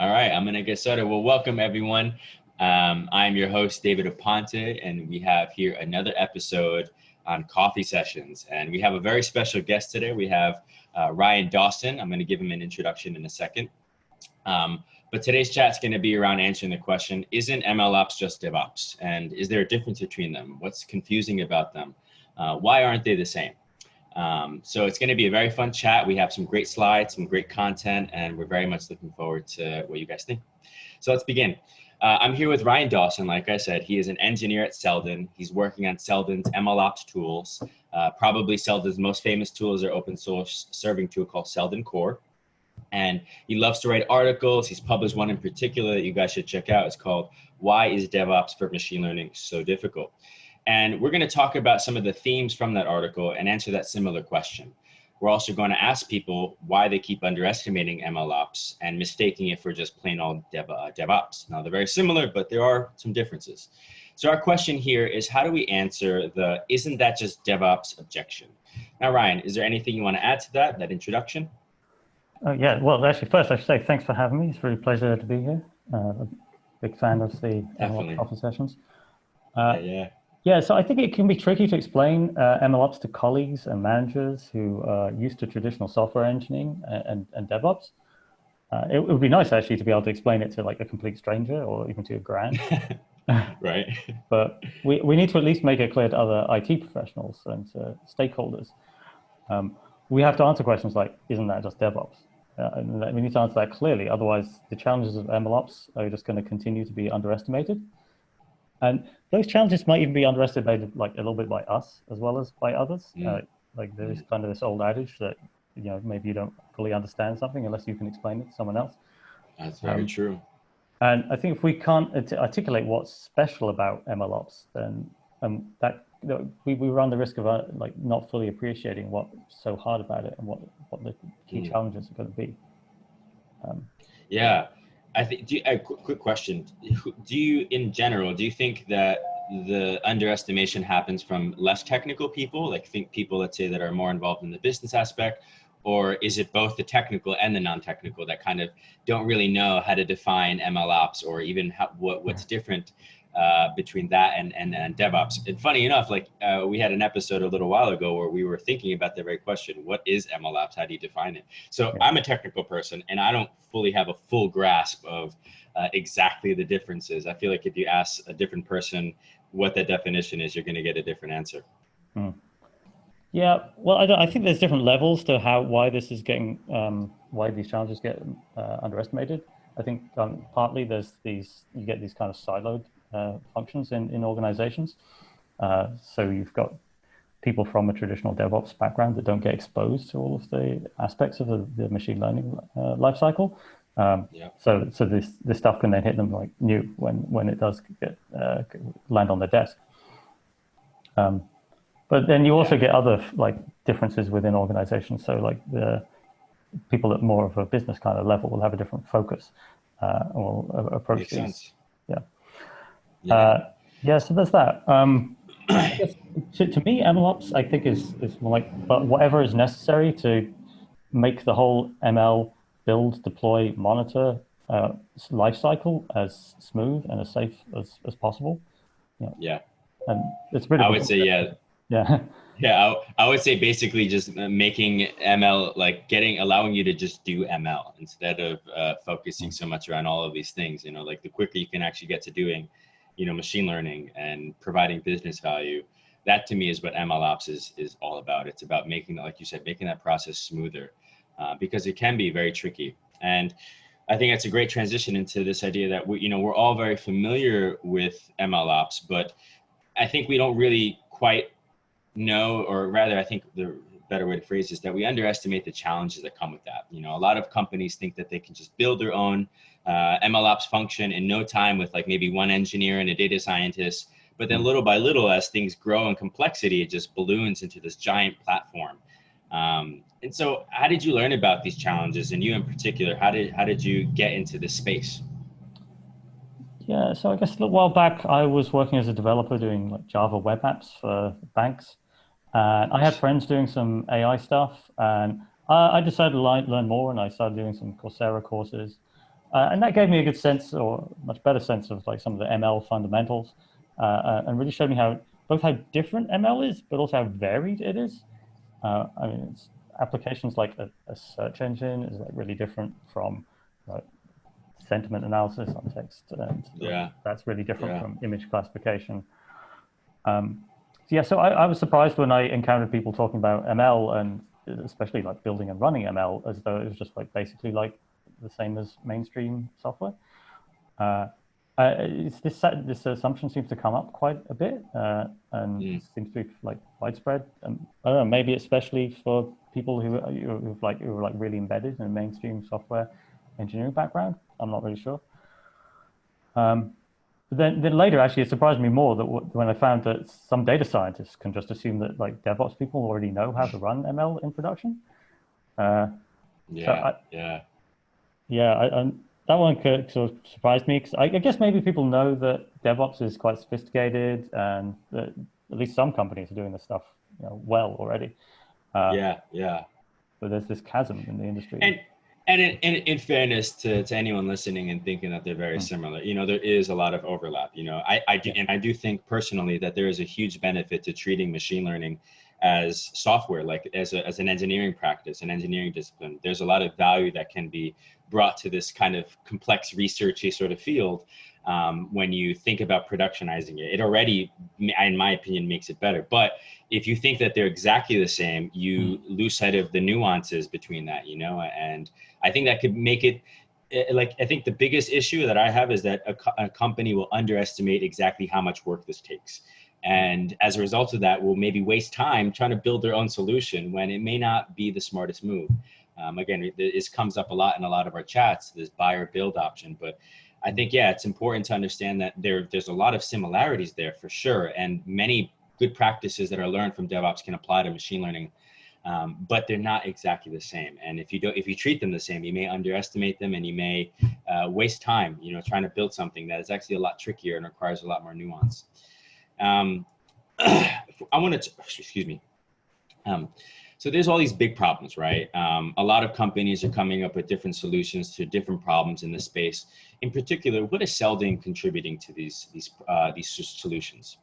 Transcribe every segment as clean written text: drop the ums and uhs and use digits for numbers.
All right, I'm going to get started. Well, welcome everyone. I'm your host, David Aponte, and we have here another episode on coffee sessions. And we have a very special guest today. We have Ryan Dawson. I'm going to give him an introduction in a second. But today's chat is going to be around answering the question, isn't MLOps just DevOps? And is there a difference between them? What's confusing about them? Why aren't they the same? So it's going to be a very fun chat. We have some great slides, some great content, and we're very much looking forward to what you guys think. So let's begin. I'm here with Ryan Dawson. Like I said, he is an engineer at Seldon. He's working on Seldon's MLOps tools. Probably Seldon's most famous tool is their open source serving tool called Seldon Core. And he loves to write articles. He's published one in particular that you guys should check out. It's called Why is DevOps for Machine Learning So Difficult? And we're going to talk about some of the themes from that article and answer that similar question. We're also going to ask people why they keep underestimating MLOps and mistaking it for just plain old DevOps. Now, they're very similar, but there are some differences. So our question here is, how do we answer the isn't that just DevOps objection? Now, Ryan, is there anything you want to add to that introduction? Yeah, well, actually, first I should say thanks for having me. It's really a pleasure to be here. A big fan of the coffee sessions. Yeah, so I think it can be tricky to explain MLOps to colleagues and managers who are used to traditional software engineering and DevOps. It would be nice actually to be able to explain it to like a complete stranger or even to a gran. Right. But we need to at least make it clear to other IT professionals and to stakeholders. We have to answer questions like, isn't that just DevOps? And we need to answer that clearly. Otherwise, the challenges of MLOps are just going to continue to be underestimated. And those challenges might even be underestimated, like a little bit by us as well as by others. Like there is kind of this old adage that maybe you don't fully understand something unless you can explain it to someone else. That's very true. And I think if we can't articulate what's special about MLOps, then we run the risk of not fully appreciating what's so hard about it and what the key challenges are going to be. Yeah. I think, a quick question. Do you think that the underestimation happens from less technical people, like people, let's say, that are more involved in the business aspect, or is it both the technical and the non-technical that kind of don't really know how to define MLOps or even what's different between that and DevOps? And funny enough, we had an episode a little while ago where we were thinking about the very question, what is MLOps? How do you define it? So I'm a technical person and I don't fully have a full grasp of exactly the differences. I feel like if you ask a different person what that definition is, you're going to get a different answer. Yeah, well, I think there's different levels to why this is getting, why these challenges get underestimated. I think partly you get these kind of siloed functions in organizations. So you've got people from a traditional DevOps background that don't get exposed to all of the aspects of the machine learning lifecycle. So this stuff can then hit them like new when it does land on their desk. But then you also get other differences within organizations. So like the people at more of a business kind of level will have a different focus or approach. Makes sense. So there's that. I guess to me, MLOps I think is more like whatever is necessary to make the whole ML build, deploy, monitor lifecycle as smooth and as safe as possible. And it's really. I would say I would say basically just making ML allowing you to just do ML instead of focusing so much around all of these things. The quicker you can actually get to doing machine learning and providing business value, that to me is what MLOps is all about. It's about making, like you said, making that process smoother because it can be very tricky. And I think that's a great transition into this idea that we're all very familiar with MLOps, but I think we don't really quite know, or rather, I think the better way to phrase is that we underestimate the challenges that come with that. A lot of companies think that they can just build their own MLOps function in no time with maybe one engineer and a data scientist, but then little by little, as things grow in complexity, it just balloons into this giant platform. And so how did you learn about these challenges, and you in particular, how did you get into this space? Yeah, so I guess a little while back, I was working as a developer doing Java web apps for banks. And I had friends doing some AI stuff, and I decided to learn more, and I started doing some Coursera courses. And that gave me a good sense, or much better sense, of like some of the ML fundamentals, and really showed me both how different ML is, but also how varied it is. I mean, applications like a search engine is like really different from sentiment analysis on text, and that's really different from image classification. So I was surprised when I encountered people talking about ML, and especially like building and running ML, as though it was just like basically like the same as mainstream software. This assumption seems to come up quite a bit, and seems to be like widespread. I don't know, maybe especially for people who are like really embedded in a mainstream software engineering background. I'm not really sure. But then later, actually, it surprised me more that when I found that some data scientists can just assume that like DevOps people already know how to run ML in production. That one sort of surprised me, because I guess maybe people know that DevOps is quite sophisticated, and that at least some companies are doing this stuff well already. But there's this chasm in the industry. And in fairness to anyone listening and thinking that they're very similar, there is a lot of overlap. I do think personally that there is a huge benefit to treating machine learning as software, like as an engineering practice, an engineering discipline. There's a lot of value that can be brought to this kind of complex researchy sort of field when you think about productionizing it. It already, in my opinion, makes it better. But if you think that they're exactly the same, you lose sight of the nuances between that, and I think that could make it, I think the biggest issue that I have is that a company will underestimate exactly how much work this takes. And as a result of that, will maybe waste time trying to build their own solution when it may not be the smartest move. Again, this comes up a lot in a lot of our chats, this buy or build option. But I think, it's important to understand that there's a lot of similarities there for sure. And many good practices that are learned from DevOps can apply to machine learning, but they're not exactly the same. And if you treat them the same, you may underestimate them, and you may waste time, trying to build something that is actually a lot trickier and requires a lot more nuance. I want to, excuse me. So there's all these big problems, right? A lot of companies are coming up with different solutions to different problems in this space. In particular, what is Seldon contributing to these solutions?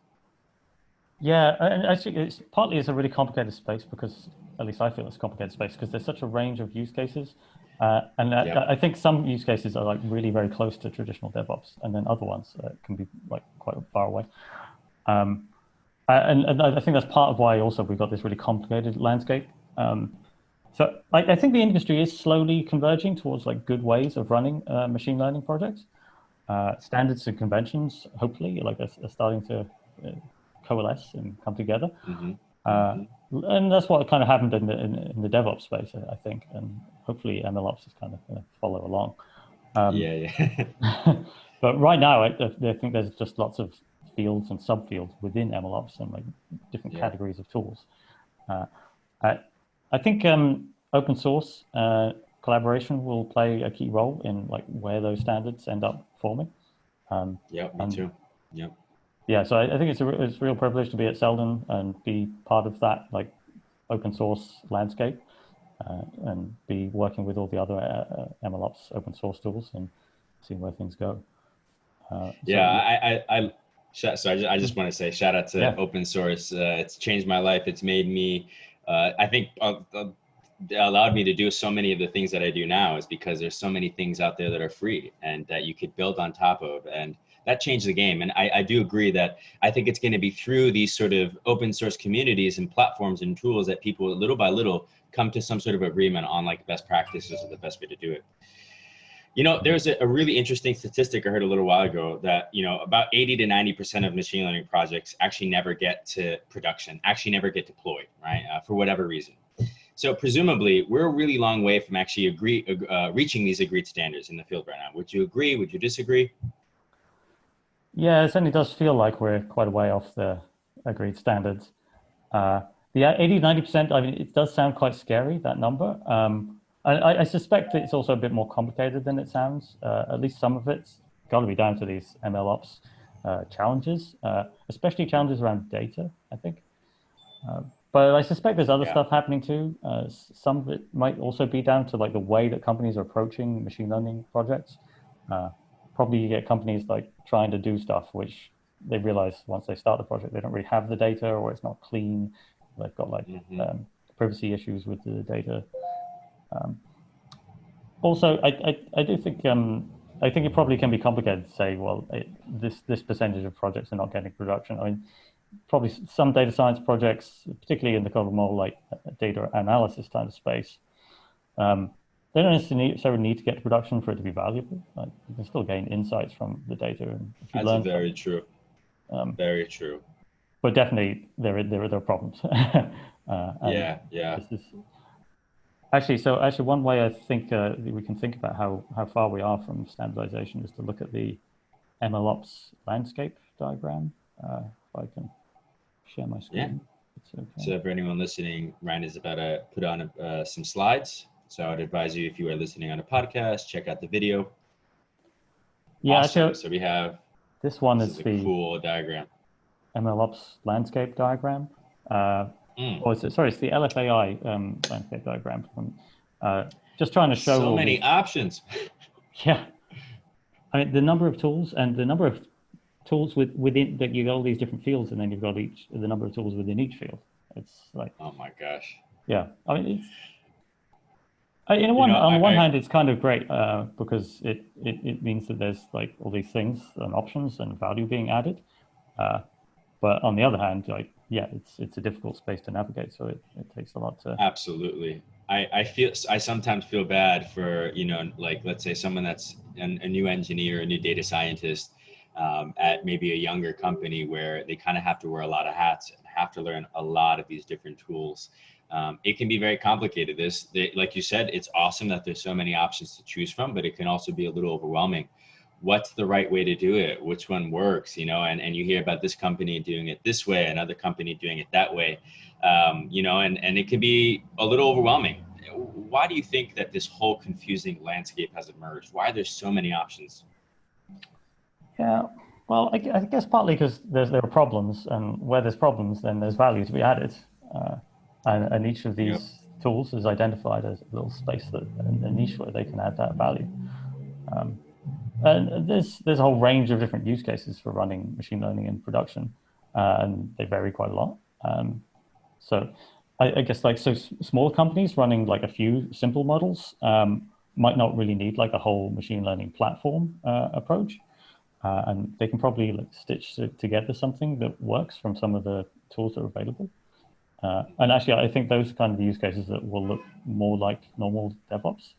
Yeah, and actually, it's a really complicated space, because at least I feel it's a complicated space because there's such a range of use cases, I think some use cases are like really very close to traditional DevOps, and then other ones can be like quite far away. And I think that's part of why also we've got this really complicated landscape. So I think the industry is slowly converging towards like good ways of running machine learning projects. Standards and conventions, hopefully, like are starting to coalesce and come together. And that's what kind of happened in the DevOps space, I think, and hopefully MLOps is kind of going to follow along. But right now, I think there's just lots of fields and subfields within MLOps and like different categories of tools. I think open source collaboration will play a key role in like where those standards end up forming. Me too. Yeah, so I think it's a real privilege to be at Seldon and be part of that like open source landscape, and be working with all the other MLOps open source tools and seeing where things go. I just want to say shout out to open source. It's changed my life. It's made me, I think, allowed me to do so many of the things that I do now is because there's so many things out there that are free and that you could build on top of, and that changed the game. And I do agree that I think it's going to be through these sort of open source communities and platforms and tools that people little by little come to some sort of agreement on like best practices or the best way to do it. There's a really interesting statistic I heard a little while ago that, about 80 to 90% of machine learning projects actually never get to production, actually never get deployed, right? For whatever reason. So presumably we're a really long way from actually reaching these agreed standards in the field right now. Would you agree? Would you disagree? Yeah, it certainly does feel like we're quite a way off the agreed standards. The 80, 90%, I mean, it does sound quite scary, that number. I suspect it's also a bit more complicated than it sounds. At least some of it's got to be down to these MLOps challenges, especially challenges around data, I think. But I suspect there's other stuff happening too. Some of it might also be down to like the way that companies are approaching machine learning projects. Probably you get companies like trying to do stuff which they realize once they start the project they don't really have the data, or it's not clean. They've got like privacy issues with the data. Also, I do think I think it probably can be complicated to say, well, this percentage of projects are not getting production. I mean, probably some data science projects, particularly in the kind of more like data analysis kind of space, they don't necessarily need to get to production for it to be valuable. Like, you can still gain insights from the data, and if you That's learn very true. Very true. But definitely there are problems. Yeah. This is actually one way I think we can think about how far we are from standardization is to look at the MLOps landscape diagram. If I can share my screen. Yeah. So for anyone listening, Ryan is about to put on some slides. So I would advise you, if you are listening on a podcast, check out the video. Yeah, awesome. actually, So we have this one is the cool diagram. MLOps landscape diagram. It's the LFAI landscape diagram from just trying to show so many options. Yeah, I mean the number of tools and the number of tools within that you got all these different fields, and then you've got the number of tools within each field. It's like, oh my gosh. Yeah, I mean it's on the one hand it's kind of great because it means that there's like all these things and options and value being added. But on the other hand, like, yeah, it's a difficult space to navigate, so it takes a lot to. Absolutely. I sometimes feel bad for, like, let's say someone that's a new engineer, a new data scientist at maybe a younger company where they kind of have to wear a lot of hats and have to learn a lot of these different tools. It can be very complicated. Like you said, it's awesome that there's so many options to choose from, but it can also be a little overwhelming. What's the right way to do it? Which one works? And you hear about this company doing it this way, another company doing it that way, and it can be a little overwhelming. Why do you think that this whole confusing landscape has emerged? Why are there so many options? Yeah, well, I guess partly because there are problems, and where there's problems, then there's value to be added. And each of these tools is identified as a little space, a niche where they can add that value. And there's a whole range of different use cases for running machine learning in production, and they vary quite a lot. So I guess small companies running like a few simple models might not really need like a whole machine learning platform approach, and they can probably like stitch together something that works from some of the tools that are available. And actually, I think those are kind of the use cases that will look more like normal DevOps.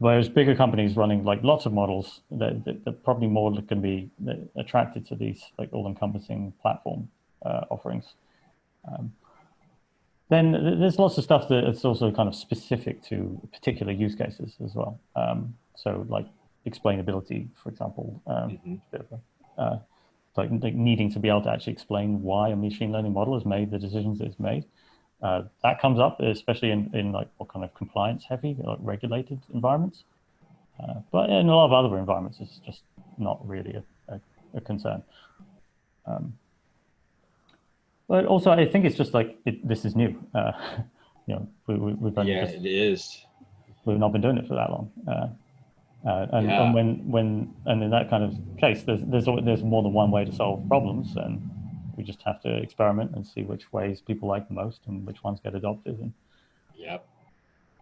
Whereas bigger companies running like lots of models, they're probably more going to be attracted to these like all-encompassing platform offerings. Then there's lots of stuff that it's also kind of specific to particular use cases as well. So like explainability, for example, like needing to be able to actually explain why a machine learning model has made the decisions it's made. That comes up, especially in like what kind of compliance heavy, like regulated environments. But in a lot of other environments, it's just not really a concern. But also, I think it's just like this is new. We've only it is. We've not been doing it for that long. And when in that kind of case, there's more than one way to solve problems, and we just have to experiment and see which ways people like the most and which ones get adopted. And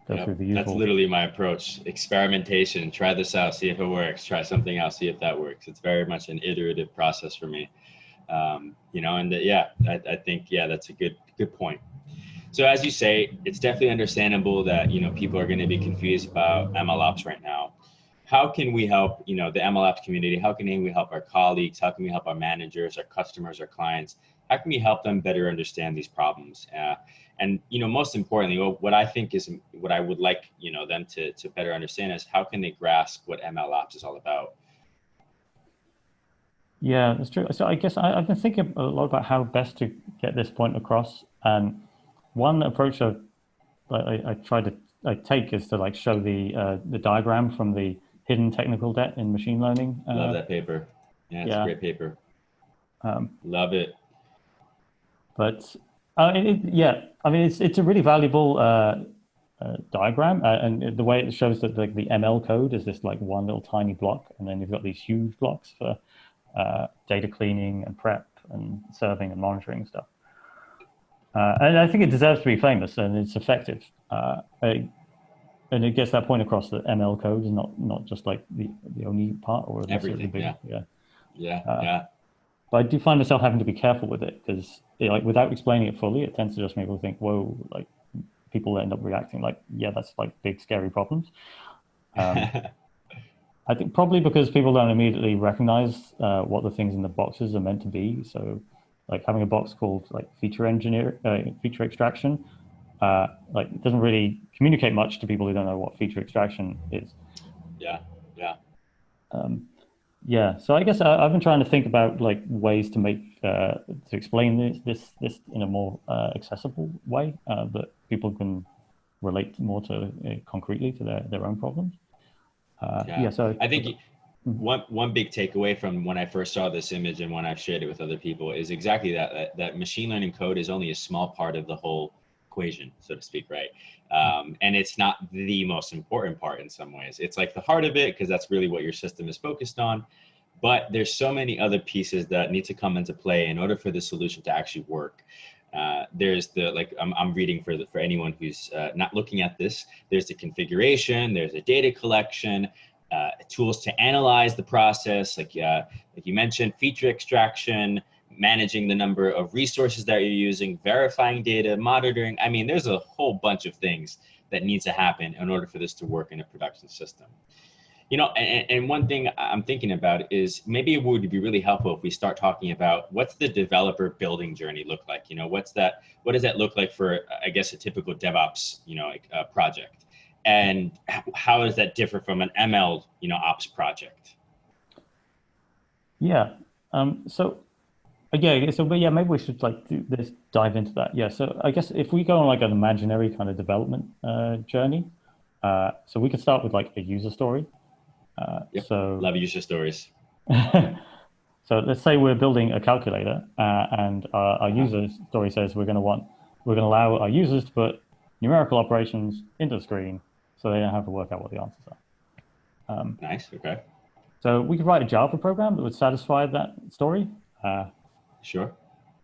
go through the usual. That's literally my approach. Experimentation. Try this out, see if it works. Try something else, see if that works. It's very much an iterative process for me. I think that's a good point. So as you say, it's definitely understandable that people are going to be confused about MLOps right now. How can we help the MLOps community? How can we help our colleagues? How can we help our managers, our customers, our clients? How can we help them better understand these problems? And most importantly, what I think is what I would like them to better understand is how can they grasp what MLOps is all about? Yeah, that's true. So I guess I've been thinking a lot about how best to get this point across. And one approach I take is to like show the diagram from the hidden technical debt in machine learning. Love that paper. Yeah, it's a great paper. Love it. But it's a really valuable diagram, and the way it shows that the ML code is this like one little tiny block, and then you've got these huge blocks for data cleaning and prep and serving and monitoring stuff. And I think it deserves to be famous, and it's effective. And it gets that point across that ML code is not just like the only part or Everything. big, Yeah. But I do find myself having to be careful with it because, like, without explaining it fully, it tends to just make people think, "Whoa!" Like, people end up reacting like, "Yeah, that's like big, scary problems." I think probably because people don't immediately recognize what the things in the boxes are meant to be. So, like having a box called like feature extraction, like it doesn't really communicate much to people who don't know what feature extraction is. Yeah. Yeah, so I guess I've been trying to think about like ways to make to explain this in a more accessible way that people can relate more to concretely to their own problems. So I think one big takeaway from when I first saw this image and when I've shared it with other people is exactly that machine learning code is only a small part of the whole equation, so to speak, right? And it's not the most important part in some ways. It's like the heart of it because that's really what your system is focused on. But there's so many other pieces that need to come into play in order for the solution to actually work. There's the, like, I'm reading for anyone who's not looking at this, there's the configuration, there's the data collection, tools to analyze the process, like you mentioned, feature extraction, managing the number of resources that you're using, verifying data, monitoring. I mean, there's a whole bunch of things that need to happen in order for this to work in a production system. And one thing I'm thinking about is maybe it would be really helpful if we start talking about what's the developer building journey look like? What does that look like for, I guess, a typical DevOps, project? And how does that differ from an ML, ops project? Yeah. Maybe we should like dive into that. Yeah. So I guess if we go on like an imaginary kind of development journey, so we could start with like a user story. So love user stories. So let's say we're building a calculator, and our user story says we're going to allow our users to put numerical operations into the screen, so they don't have to work out what the answers are. Nice. Okay. So we could write a Java program that would satisfy that story. Sure.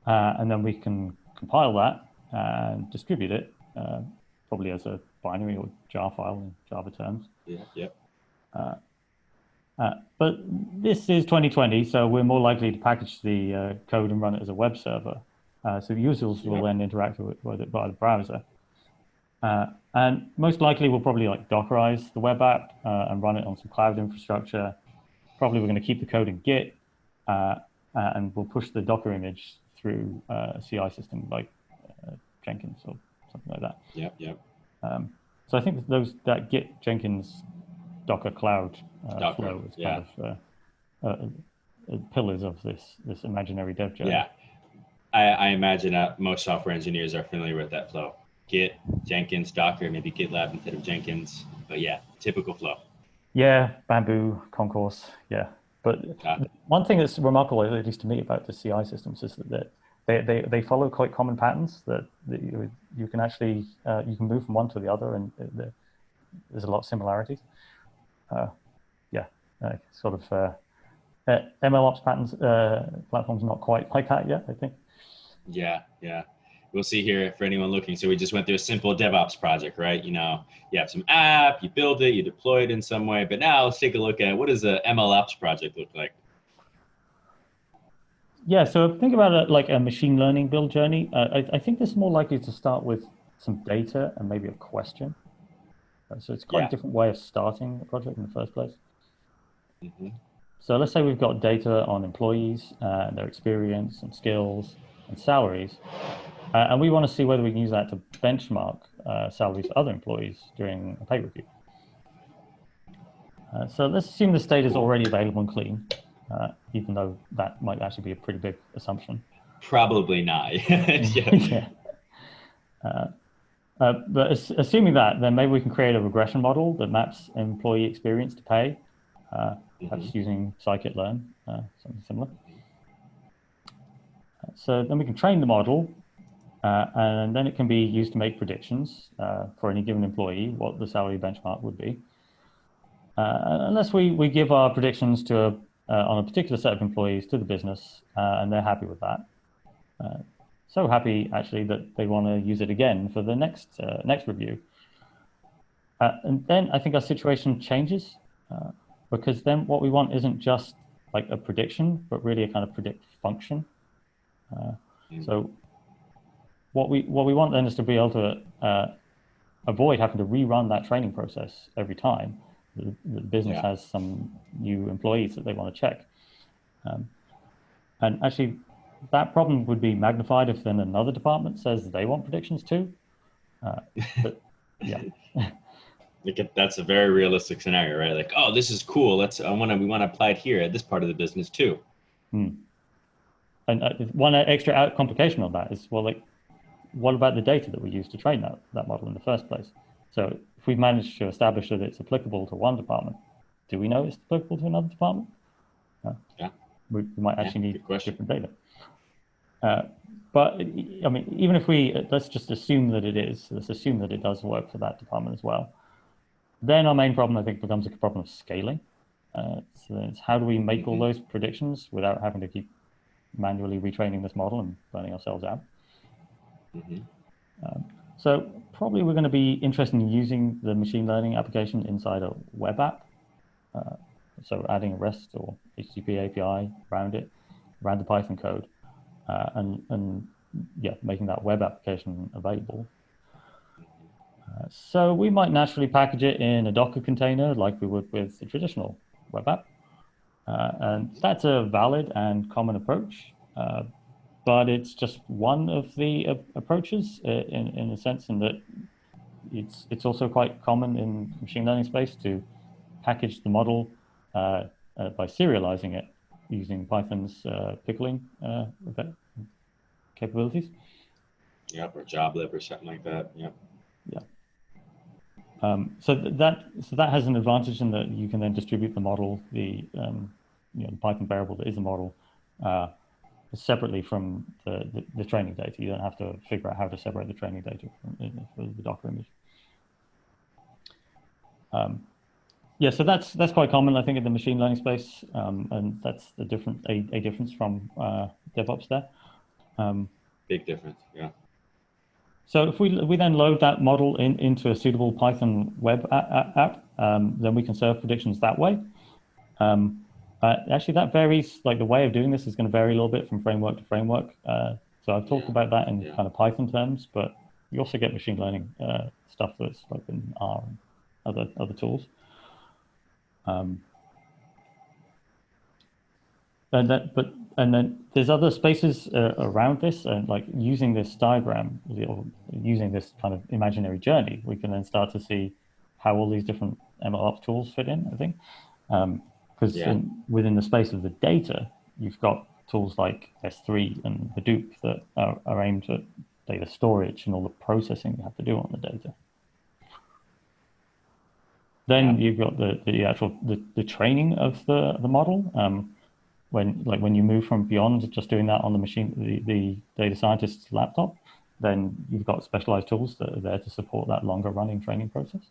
And then we can compile that and distribute it, probably as a binary or jar file in Java terms. Yeah. But this is 2020, so we're more likely to package the code and run it as a web server. So users will then interact with it via the browser. And most likely we'll probably like Dockerize the web app and run it on some cloud infrastructure. Probably we're going to keep the code in Git, and we'll push the Docker image through a CI system like Jenkins or something like that. Yep. So I think that Git Jenkins Docker cloud flow is kind of pillars of this imaginary dev journey. Yeah, I imagine most software engineers are familiar with that flow. Git, Jenkins, Docker, maybe GitLab instead of Jenkins. But yeah, typical flow. Yeah, Bamboo, Concourse, yeah. But one thing that's remarkable, at least to me, about the CI systems is that they follow quite common patterns that you can actually you can move from one to the other, and there's a lot of similarities. Sort of MLOps patterns platforms not quite like that yet, I think. Yeah. We'll see here for anyone looking. So we just went through a simple DevOps project, right? You have some app, you build it, you deploy it in some way. But now let's take a look at what does a MLOps project look like? Yeah, so think about it like a machine learning build journey. I think this is more likely to start with some data and maybe a question. So it's quite a different way of starting a project in the first place. Mm-hmm. So let's say we've got data on employees, their experience and skills and salaries. And we want to see whether we can use that to benchmark salaries for other employees during a pay review. So let's assume this data is already available and clean, even though that might actually be a pretty big assumption. Probably not. Yeah. But assuming that, then maybe we can create a regression model that maps employee experience to pay, perhaps using scikit-learn, something similar. So then we can train the model, And then it can be used to make predictions for any given employee, what the salary benchmark would be. Unless we give our predictions to on a particular set of employees to the business, and they're happy with that. So happy, actually, that they want to use it again for the next review. And then I think our situation changes, because then what we want isn't just like a prediction, but really a kind of predict function. So what we want then is to be able to avoid having to rerun that training process every time the business has some new employees that they want to check. And actually, that problem would be magnified if then another department says they want predictions too. But yeah. That's a very realistic scenario, right? Like, oh, this is cool. We want to apply it here at this part of the business too. And one extra complication on that is, well, like, what about the data that we use to train that model in the first place? So if we've managed to establish that it's applicable to one department, do we know it's applicable to another department? We might actually need different data. But I mean, even if let's just assume that it is, let's assume that it does work for that department as well. Then our main problem, I think, becomes a problem of scaling. So it's how do we make all those predictions without having to keep manually retraining this model and burning ourselves out? So probably we're going to be interested in using the machine learning application inside a web app. So adding a REST or HTTP API around the Python code, and making that web application available. So we might naturally package it in a Docker container like we would with a traditional web app. And that's a valid and common approach. But it's just one of the approaches in a sense, in that it's also quite common in machine learning space to package the model by serializing it using Python's pickling capabilities. Yep, or joblib or something like that. Yep. Yeah. So that has an advantage in that you can then distribute the model, the Python variable that is a model, separately from the training data. You don't have to figure out how to separate the training data from the Docker image. So that's quite common, I think, in the machine learning space, and that's a difference from DevOps there. Big difference, yeah. So if we then load that model into a suitable Python web app, then we can serve predictions that way. Actually, that varies. Like, the way of doing this is going to vary a little bit from framework to framework. So I've talked about that in kind of Python terms, but you also get machine learning stuff that's like in R and other tools. And then there's other spaces around this, and like using this diagram, or using this kind of imaginary journey, we can then start to see how all these different MLOps tools fit in, I think. Because within the space of the data, you've got tools like S3 and Hadoop that are aimed at data storage and all the processing you have to do on the data. Then you've got the actual training of the model. When you move from beyond just doing that on the machine, the data scientist's laptop, then you've got specialized tools that are there to support that longer running training process.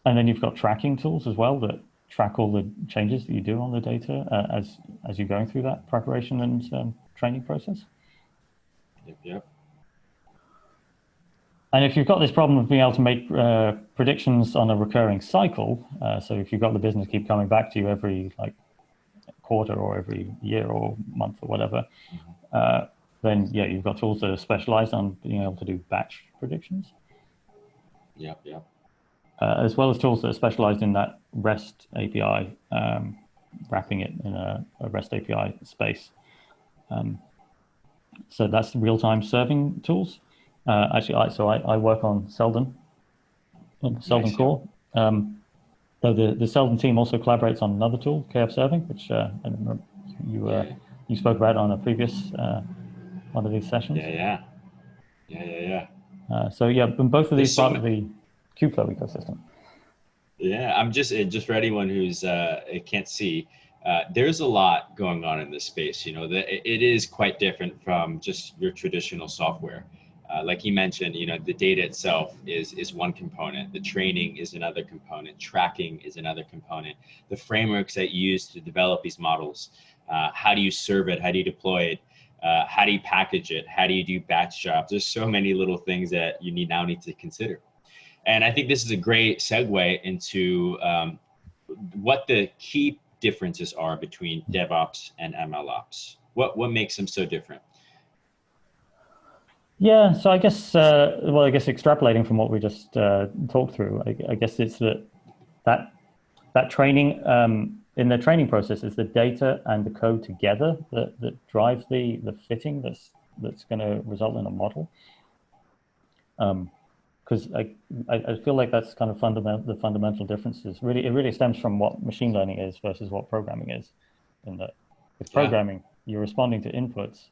And then you've got tracking tools as well that track all the changes that you do on the data as you're going through that preparation and training process. Yep. And if you've got this problem of being able to make predictions on a recurring cycle, so if you've got the business keep coming back to you every quarter or every year or month or whatever, then you've got tools that are specialized on being able to do batch predictions. Yep. As well as tools that are specialized in that REST API, wrapping it in a REST API space. So that's real-time serving tools. I work on Seldon core. Though the Seldon team also collaborates on another tool, KF Serving, which you spoke about on a previous one of these sessions. Yeah. And both of these part of the Kubeflow ecosystem. Yeah, I'm just for anyone who's can't see, there's a lot going on in this space. It is quite different from just your traditional software. Like you mentioned, the data itself is one component. The training is another component. Tracking is another component. The frameworks that you use to develop these models, how do you serve it? How do you deploy it? How do you package it? How do you do batch jobs? There's so many little things that you now need to consider. And I think this is a great segue into what the key differences are between DevOps and MLOps. What makes them so different? Yeah, so I guess, I guess extrapolating from what we just talked through, I guess it's that training, in the training process, is the data and the code together that drives the fitting that's going to result in a model. Because I feel like that's kind of the fundamental differences. It really stems from what machine learning is versus what programming is. In that, with programming, you're responding to inputs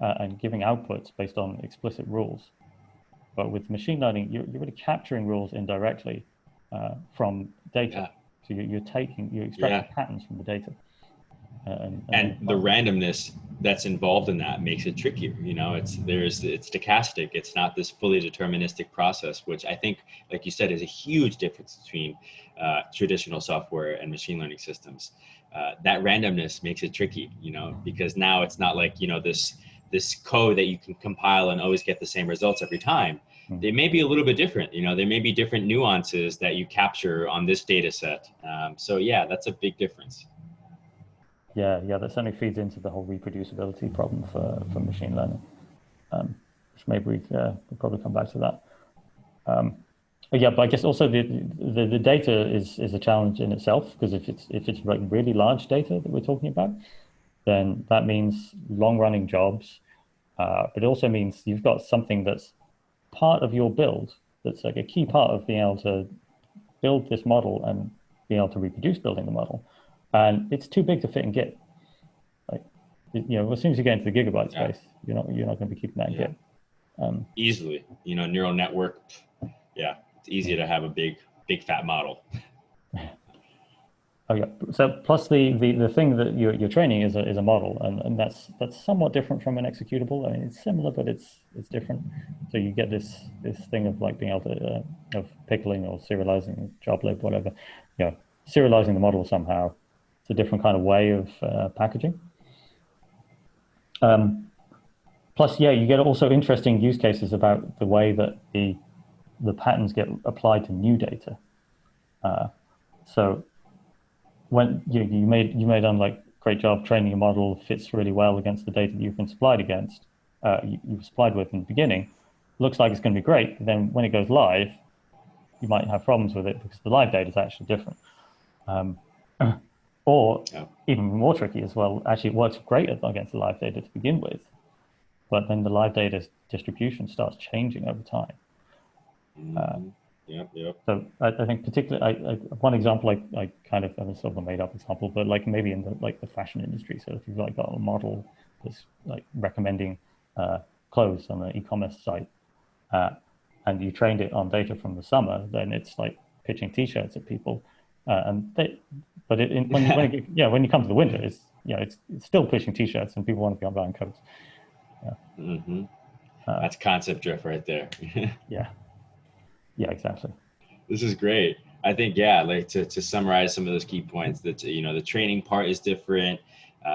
and giving outputs based on explicit rules. But with machine learning, you're really capturing rules indirectly from data. So you're extracting patterns from the data. And the randomness that's involved in that makes it trickier. It's stochastic. It's not this fully deterministic process, which I think, like you said, is a huge difference between traditional software and machine learning systems. That randomness makes it tricky, because now it's not like, this code that you can compile and always get the same results every time. They may be a little bit different. There may be different nuances that you capture on this data set. So yeah, that's a big difference. Yeah, that certainly feeds into the whole reproducibility problem for machine learning, which maybe we'll probably come back to that. But I guess also the data is a challenge in itself, because if it's like really large data that we're talking about, then that means long running jobs, but it also means you've got something that's part of your build, that's like a key part of being able to build this model and being able to reproduce building the model. And it's too big to fit in Git. Like, as soon as you get into the gigabyte space, you're not going to be keeping that in Git. Easily, neural network. Yeah, it's easier to have a big fat model. Oh yeah. So plus the thing that you're training is a model, and that's somewhat different from an executable. I mean, it's similar, but it's different. So you get this thing of like being able to of pickling or serializing, joblib, whatever. Serializing the model somehow. It's a different kind of way of packaging. Plus, you get also interesting use cases about the way that the patterns get applied to new data. So when you may done like great job training a model, fits really well against the data that you've been supplied against, you've supplied with in the beginning, looks like it's going to be great. But then when it goes live, you might have problems with it because the live data is actually different. Or even more tricky as well, actually it works great against the live data to begin with, but then the live data distribution starts changing over time. So I think particularly, one example I kind of, sort of a made up example, but like maybe in the fashion industry. So if you've like got a model that's like recommending clothes on an e-commerce site, and you trained it on data from the summer, then it's like pitching T-shirts at people. When you come to the winter, it's still pushing T-shirts, and people want to be buying coats. That's concept drift right there. Yeah, exactly. This is great. I think like to summarize some of those key points, that the training part is different.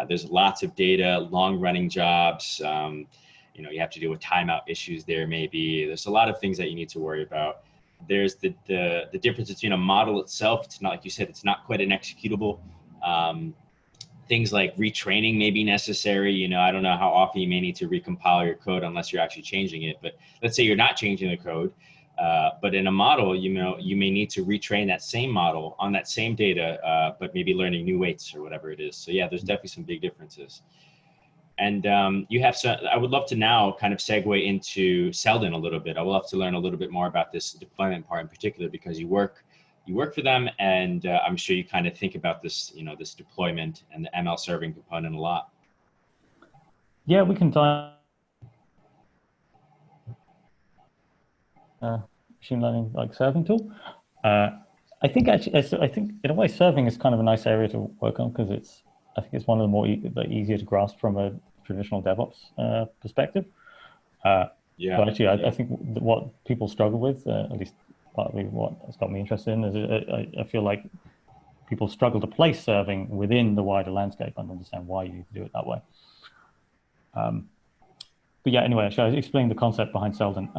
There's lots of data, long running jobs. You have to deal with timeout issues there. Maybe there's a lot of things that you need to worry about. There's the difference between a model itself. It's not, like you said, it's not quite an executable. Things like retraining may be necessary. I don't know how often you may need to recompile your code unless you're actually changing it. But let's say you're not changing the code, but in a model, you may need to retrain that same model on that same data, but maybe learning new weights or whatever it is. So yeah, there's definitely some big differences. And I would love to now kind of segue into Seldon a little bit. I would love to learn a little bit more about this deployment part in particular, because you work for them, and I'm sure you kind of think about this, this deployment and the ML serving component a lot. Yeah, we can dive machine learning like serving tool. I think actually, I think in a way, serving is kind of a nice area to work on because I think it's one of the more easier to grasp from a traditional DevOps perspective. But Yeah, actually, I yeah, think what people struggle with, at least partly what has got me interested in, is I feel like people struggle to place serving within the wider landscape and understand why you need to do it that way. But yeah, anyway, shall I explain the concept behind Seldon?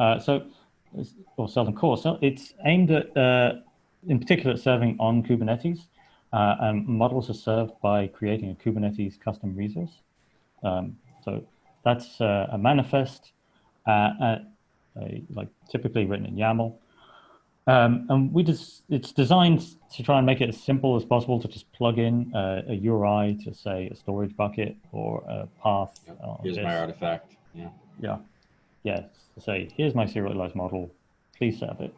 Or Seldon Core. So it's aimed at, in particular, at serving on Kubernetes. And models are served by creating a Kubernetes custom resource. So that's a manifest, like typically written in YAML. And it's designed to try and make it as simple as possible to just plug in a URI to say a storage bucket or a path yep. on Here's my this. artifact. Yeah. Yeah, yeah. To say, here's my serialized model, please serve it.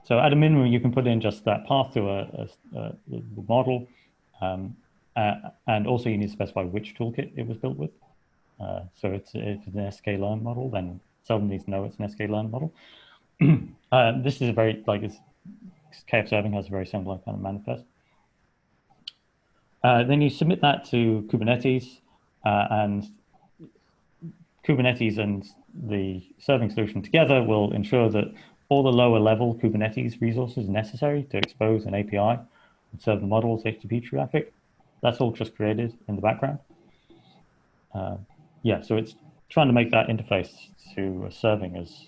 So at a minimum, you can put in just that path to the model. And also you need to specify which toolkit it was built with. So if it's an sklearn model, then someone needs to know it's an sklearn model. This is a very, KF serving has a very similar kind of manifest. Then you submit that to Kubernetes, and Kubernetes and the serving solution together will ensure that all the lower level Kubernetes resources necessary to expose an API and serve the model's HTTP traffic, that's all just created in the background. Yeah, so it's trying to make that interface to serving as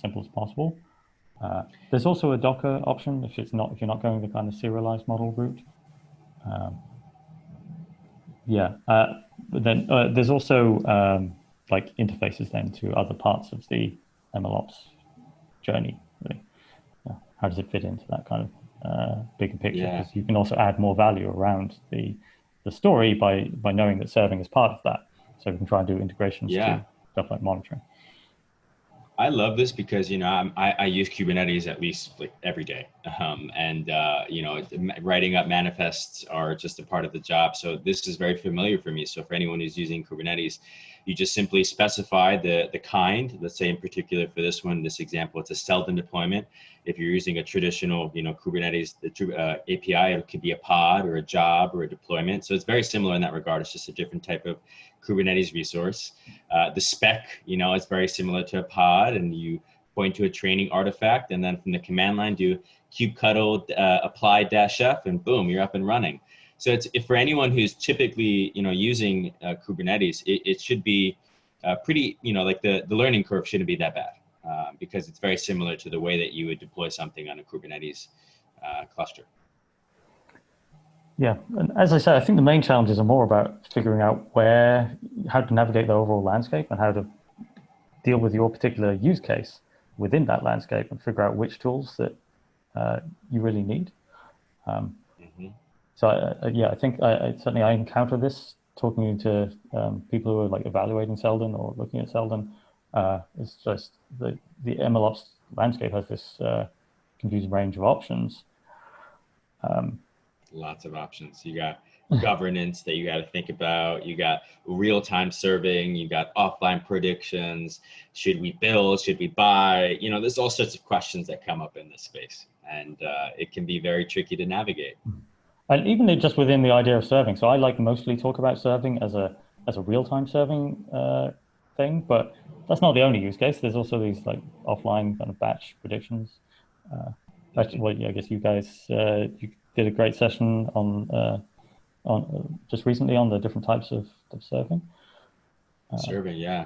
simple as possible. There's also a Docker option if you're not going the kind of serialized model route. But then there's also like interfaces then to other parts of the MLOps journey. Really, how does it fit into that kind of bigger picture? Yeah. Because you can also add more value around the story by knowing that serving is part of that. So we can try and do integrations Yeah. to stuff like monitoring. I love this because I use Kubernetes at least like every day, and writing up manifests are just a part of the job. So this is very familiar for me. So for anyone who's using Kubernetes, you just simply specify the kind. Let's say in particular for this one, this example, it's a Seldon deployment. If you're using a traditional Kubernetes API, it could be a pod or a job or a deployment. So it's very similar in that regard. It's just a different type of Kubernetes resource. The spec, is very similar to a pod, and you point to a training artifact, and then from the command line do kubectl apply -f, and boom, you're up and running. So if for anyone who's typically using Kubernetes, it should be pretty, like the learning curve shouldn't be that bad, because it's very similar to the way that you would deploy something on a Kubernetes cluster. Yeah, and as I said, I think the main challenges are more about figuring out how to navigate the overall landscape and how to deal with your particular use case within that landscape and figure out which tools that you really need. So I think certainly I encounter this talking to people who are like evaluating Seldon or looking at Seldon. It's just the MLOps landscape has this confusing range of options. Lots of options. You got governance that you got to think about. You got real-time serving. You got offline predictions. Should we build? Should we buy? There's all sorts of questions that come up in this space, and it can be very tricky to navigate. And even just within the idea of serving. So I mostly talk about serving as a real-time serving thing, but that's not the only use case. There's also these like offline kind of batch predictions. Actually, I guess you guys you did a great session on just recently on the different types of serving. Serving, yeah.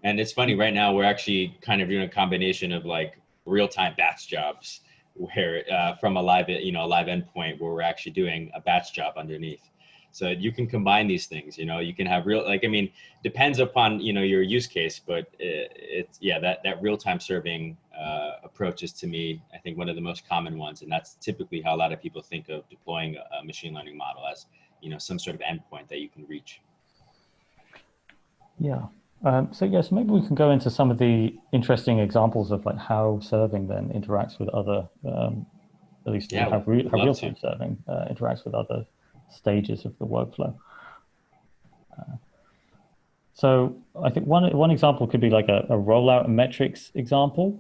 And it's funny, right now we're actually kind of doing a combination of like real-time batch jobs where from a live endpoint where we're actually doing a batch job underneath. So you can combine these things, you can have depends upon, your use case, but that real-time serving approach is, to me, I think one of the most common ones. And that's typically how a lot of people think of deploying a machine learning model as, some sort of endpoint that you can reach. Yeah. So maybe we can go into some of the interesting examples of like how serving then interacts with other, at least how real-time serving interacts with other stages of the workflow. So I think one example could be like a rollout and metrics example,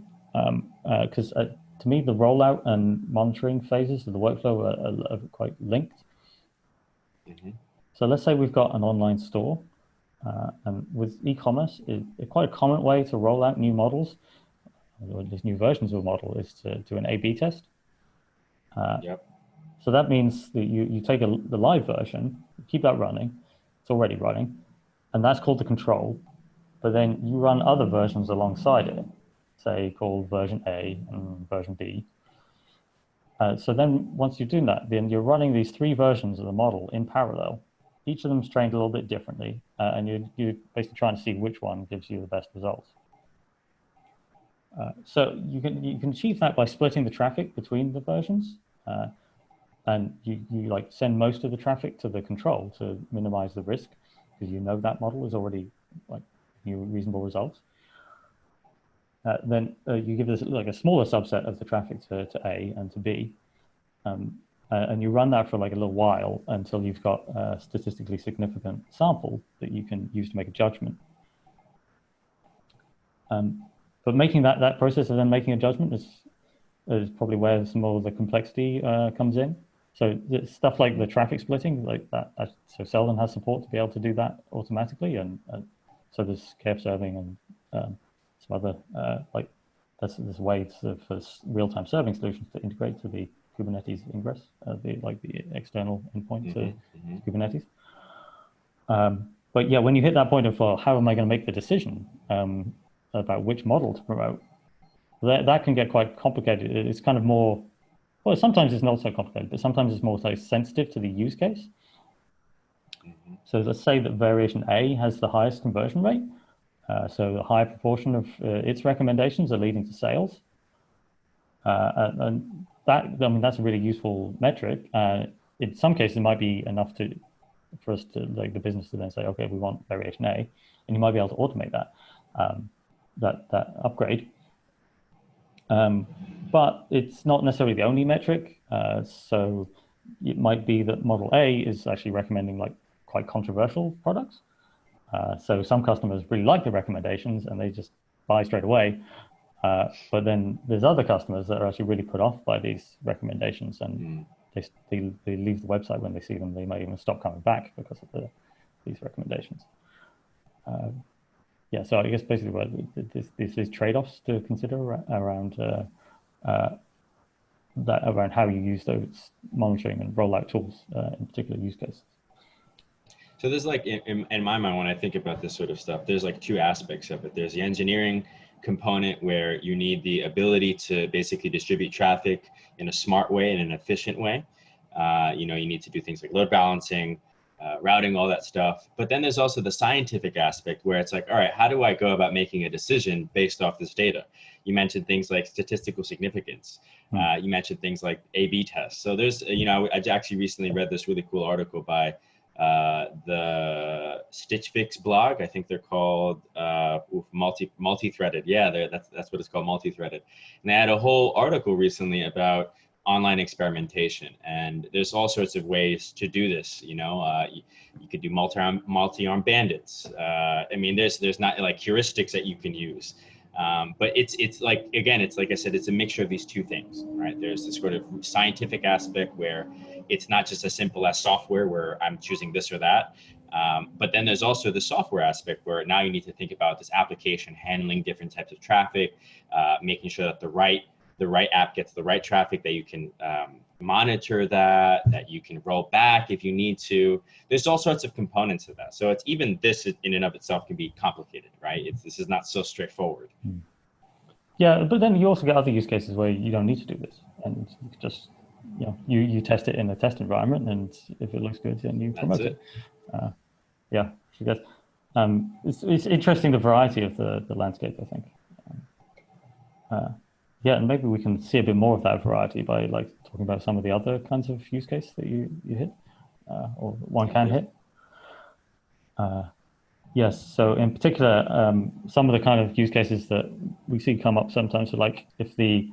because to me, the rollout and monitoring phases of the workflow are quite linked. Mm-hmm. So let's say we've got an online store, and with e-commerce, quite a common way to roll out new models, or at least new versions of a model, is to do an A/B test. Yep. So that means that you take the live version, keep that running, it's already running, and that's called the control. But then you run other versions alongside it, say called version A and version B. So then once you're doing that, then you're running these 3 versions of the model in parallel. Each of them is trained a little bit differently, and you're basically trying to see which one gives you the best results. So you can achieve that by splitting the traffic between the versions, and you like send most of the traffic to the control to minimize the risk, because you know that model is already like reasonable results. Then you give this like a smaller subset of the traffic to A and to B, and you run that for like a little while until you've got a statistically significant sample that you can use to make a judgment. But making that process of then making a judgment is probably where some more of the complexity comes in. So stuff like the traffic splitting, like that, so Seldon has support to be able to do that automatically, and so there's KF serving and some other like there's ways for real-time serving solutions to integrate to the Kubernetes ingress, the external endpoint to Kubernetes. But yeah, when you hit that point of, well, how am I going to make the decision about which model to promote, that can get quite complicated. It's kind of more, well, sometimes it's not so complicated, but sometimes it's more so sensitive to the use case. So let's say that variation A has the highest conversion rate. So a higher proportion of its recommendations are leading to sales. And that, I mean, that's a really useful metric. In some cases, it might be enough for us to, like the business to then say, okay, we want variation A, and you might be able to automate that upgrade. But it's not necessarily the only metric. So it might be that model A is actually recommending like quite controversial products. So some customers really like the recommendations and they just buy straight away. But then there's other customers that are actually really put off by these recommendations, and they leave the website when they see them. They might even stop coming back because of these recommendations. Yeah, so I guess basically there's trade-offs to consider around around how you use those monitoring and rollout tools in particular use cases. So there's like, in my mind, when I think about this sort of stuff, there's like 2 aspects of it. There's the engineering component where you need the ability to basically distribute traffic in a smart way, in an efficient way. You need to do things like load balancing, routing, all that stuff. But then there's also the scientific aspect where it's like, all right, how do I go about making a decision based off this data? You mentioned things like statistical significance. You mentioned things like A/B tests. So there's, I actually recently read this really cool article by the Stitch Fix blog. I think they're called multi-threaded. Yeah, that's what it's called, multi-threaded. And they had a whole article recently about online experimentation, and there's all sorts of ways to do this. You could do multi-arm bandits. I mean, there's not like heuristics that you can use. But it's like, again, it's like I said, it's a mixture of these 2 things, right? There's this sort of scientific aspect where it's not just as simple as software where I'm choosing this or that. But then there's also the software aspect where now you need to think about this application handling different types of traffic, making sure that the right app gets the right traffic, that you can monitor that you can roll back if you need to. There's all sorts of components of that. So it's even this in and of itself can be complicated, right? This is not so straightforward. Yeah, but then you also get other use cases where you don't need to do this, and you just you test it in a test environment, and if it looks good, then you promote it. Yeah, so that's, it's interesting, the variety of the landscape, I think. Yeah, and maybe we can see a bit more of that variety by like talking about some of the other kinds of use case that you hit, or one can hit. Yes, so in particular, some of the kind of use cases that we see come up sometimes are like if the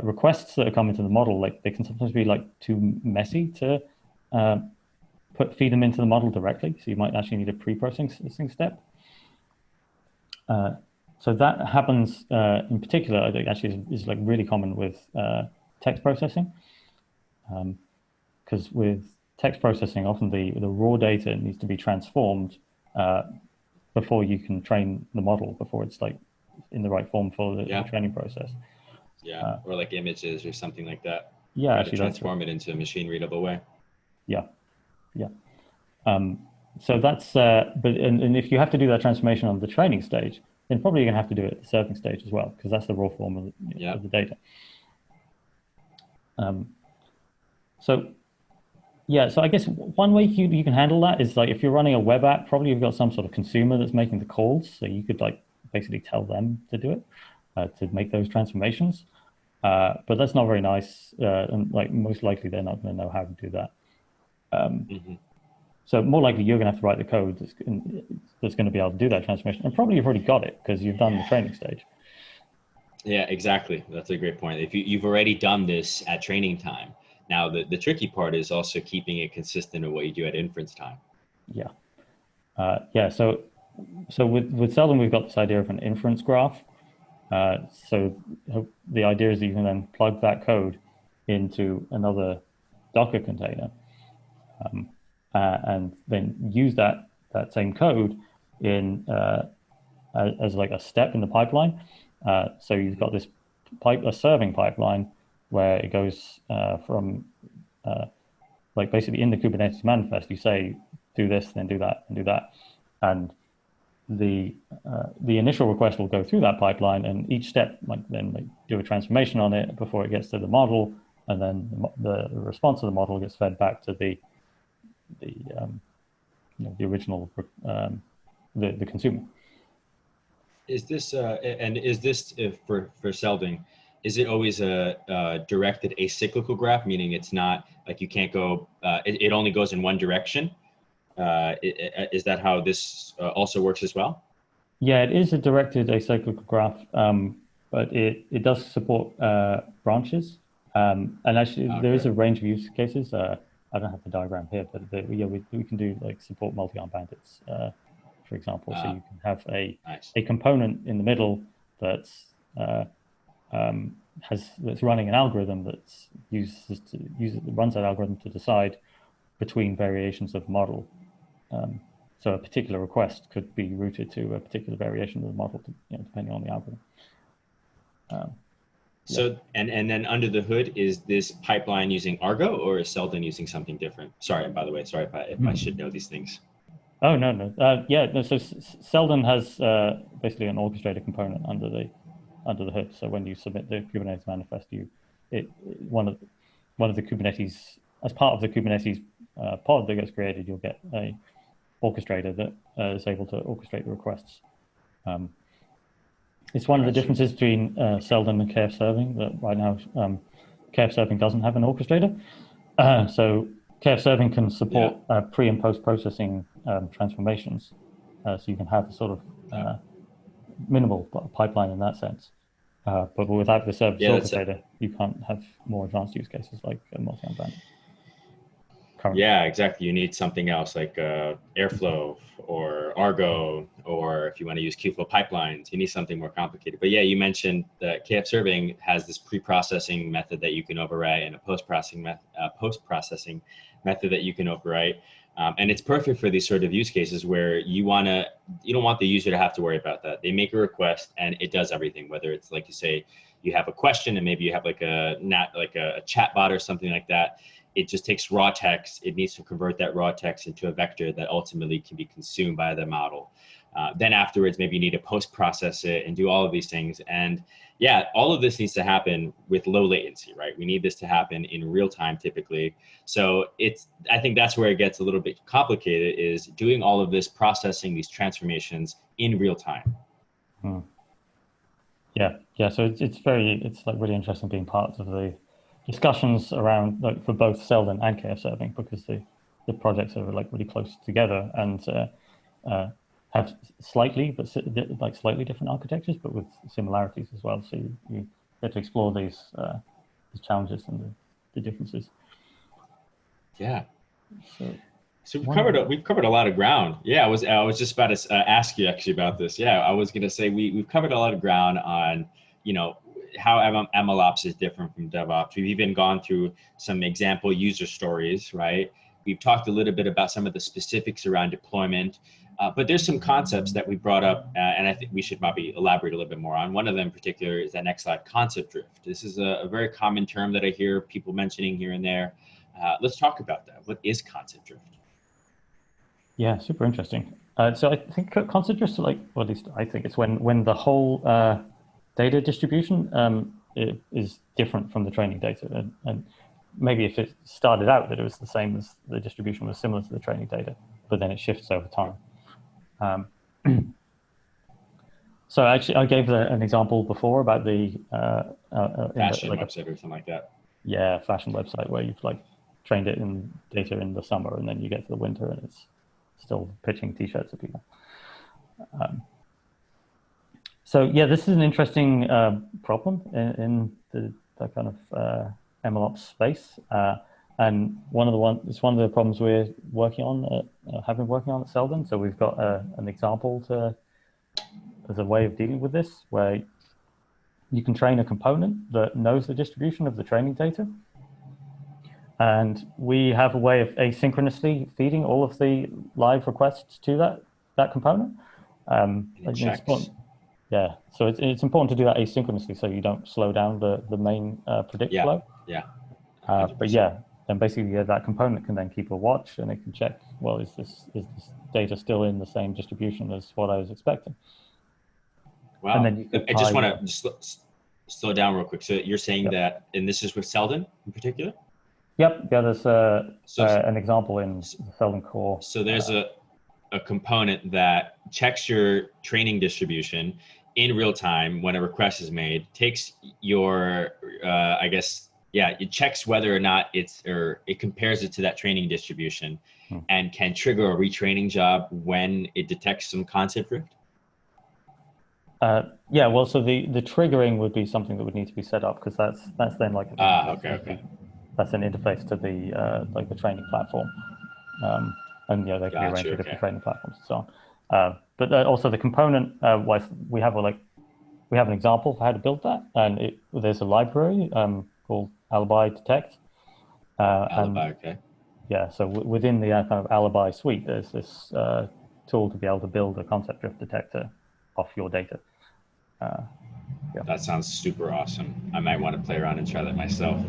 requests that are coming to the model, like they can sometimes be like too messy to feed them into the model directly. So you might actually need a pre-processing step. So that happens in particular, I think actually is like really common with text processing. Because with text processing, often the raw data needs to be transformed before you can train the model, before it's like in the right form for the training process. Yeah, or like images or something like that. Yeah, Try to actually, transform it into a machine readable way. Yeah, yeah. So that's, and if you have to do that transformation on the training stage, then probably you're going to have to do it at the serving stage as well, because that's the raw form of the data. So yeah, so I guess one way you can handle that is like if you're running a web app, probably you've got some sort of consumer that's making the calls, so you could like basically tell them to do it, to make those transformations. But that's not very nice, and like most likely they're not going to know how to do that. So more likely you're going to have to write the code that's going to be able to do that transformation, and probably you've already got it because you've done the training stage. Yeah, exactly. That's a great point. If you've already done this at training time, now the tricky part is also keeping it consistent with what you do at inference time. Yeah, yeah. So with Seldon, we've got this idea of an inference graph. So the idea is that you can then plug that code into another Docker container, and then use that same code in as like a step in the pipeline. So you've got this a serving pipeline where it goes from like basically in the Kubernetes manifest, you say do this, then do that, and do that, and the initial request will go through that pipeline, and each step might then like do a transformation on it before it gets to the model, and then the response of the model gets fed back to the the original the consumer. Is this for Selding? Is it always a directed acyclical graph, meaning it's not like you can't go? It only goes in one direction. Is that how this also works as well? Yeah, it is a directed acyclical graph, but it does support branches. And actually, there is a range of use cases. I don't have the diagram here, but yeah, we can do like support multi-arm bandits, for example. So you can have a component in the middle that's that's running an algorithm that runs that algorithm to decide between variations of model. So a particular request could be routed to a particular variation of the model, depending on the algorithm. So, and then under the hood, is this pipeline using Argo, or is Seldon using something different? Sorry, by the way, sorry if I should know these things. Oh, no. Yeah, no, so Seldon has basically an orchestrator component under the hood. So when you submit the Kubernetes manifest, one of the Kubernetes, as part of the Kubernetes pod that gets created, you'll get a orchestrator that is able to orchestrate the requests. It's one of the differences between Seldon and KF Serving, that right now KF Serving doesn't have an orchestrator. So KF Serving can support pre and post processing transformations. So you can have a sort of minimal pipeline in that sense. But without the service orchestrator, you can't have more advanced use cases like multi-arm bandit. Yeah, exactly. You need something else like Airflow or Argo, or if you want to use Kubeflow pipelines, you need something more complicated. But yeah, you mentioned that KF Serving has this pre-processing method that you can overwrite and a post-processing method that you can overwrite. And it's perfect for these sort of use cases where you don't want the user to have to worry about that. They make a request and it does everything, whether it's like you say, you have a question and maybe you have like a chat bot or something like that. It just takes raw text. It needs to convert that raw text into a vector that ultimately can be consumed by the model. Then afterwards, maybe you need to post-process it and do all of these things. And yeah, all of this needs to happen with low latency, right? We need this to happen in real time typically. So I think that's where it gets a little bit complicated, is doing all of this processing, these transformations in real time. Yeah. So it's like really interesting being part of the discussions around, like, for both Seldon and KF Serving, because the projects are like really close together and have slightly different architectures, but with similarities as well. So you get to explore these challenges and the differences. Yeah. So So we've covered a lot of ground. Yeah, I was just about to ask you actually about this. Yeah, I was going to say we've covered a lot of ground on, you know, how MLOps is different from DevOps. We've even gone through some example user stories, right? We've talked a little bit about some of the specifics around deployment, but there's some concepts that we brought up, and I think we should probably elaborate a little bit more on. One of them in particular is that next slide, concept drift. This is a very common term that I hear people mentioning here and there. Let's talk about that. What is concept drift? Yeah, super interesting. So I think concept drift, like, or at least I think it's when the whole data distribution is different from the training data, and maybe if it started out that it was the same as the distribution was similar to the training data, but then it shifts over time. So actually, I gave an example before about the fashion website or something like that. Yeah, fashion website where you've like trained it in data in the summer, and then you get to the winter and it's still pitching t-shirts at people. So yeah, this is an interesting problem in the kind of MLOps space, and it's one of the problems we're working on, have been working on at Seldon. So we've got an example as a way of dealing with this, where you can train a component that knows the distribution of the training data. And we have a way of asynchronously feeding all of the live requests to that component. Yeah, so it's important to do that asynchronously so you don't slow down the main predict flow. Yeah. But yeah, then basically that component can then keep a watch and it can check, well, is this data still in the same distribution as what I was expecting? Wow. And then I just want to slow down real quick. So you're saying that, and this is with Seldon in particular? Yep. Yeah, there's an example in the Seldon core. So there's a component that checks your training distribution in real time when a request is made, takes your, it checks whether or not it compares it to that training distribution and can trigger a retraining job when it detects some concept drift? Yeah, well, so the triggering would be something that would need to be set up because that's then like that's an interface to the like the training platform, and they can be arranged for different training platforms and so on. But also the component, we have an example for how to build that, and there's a library called Alibi Detect. Yeah, so within the kind of Alibi suite, there's this tool to be able to build a concept drift detector off your data. That sounds super awesome. I might want to play around and try that myself.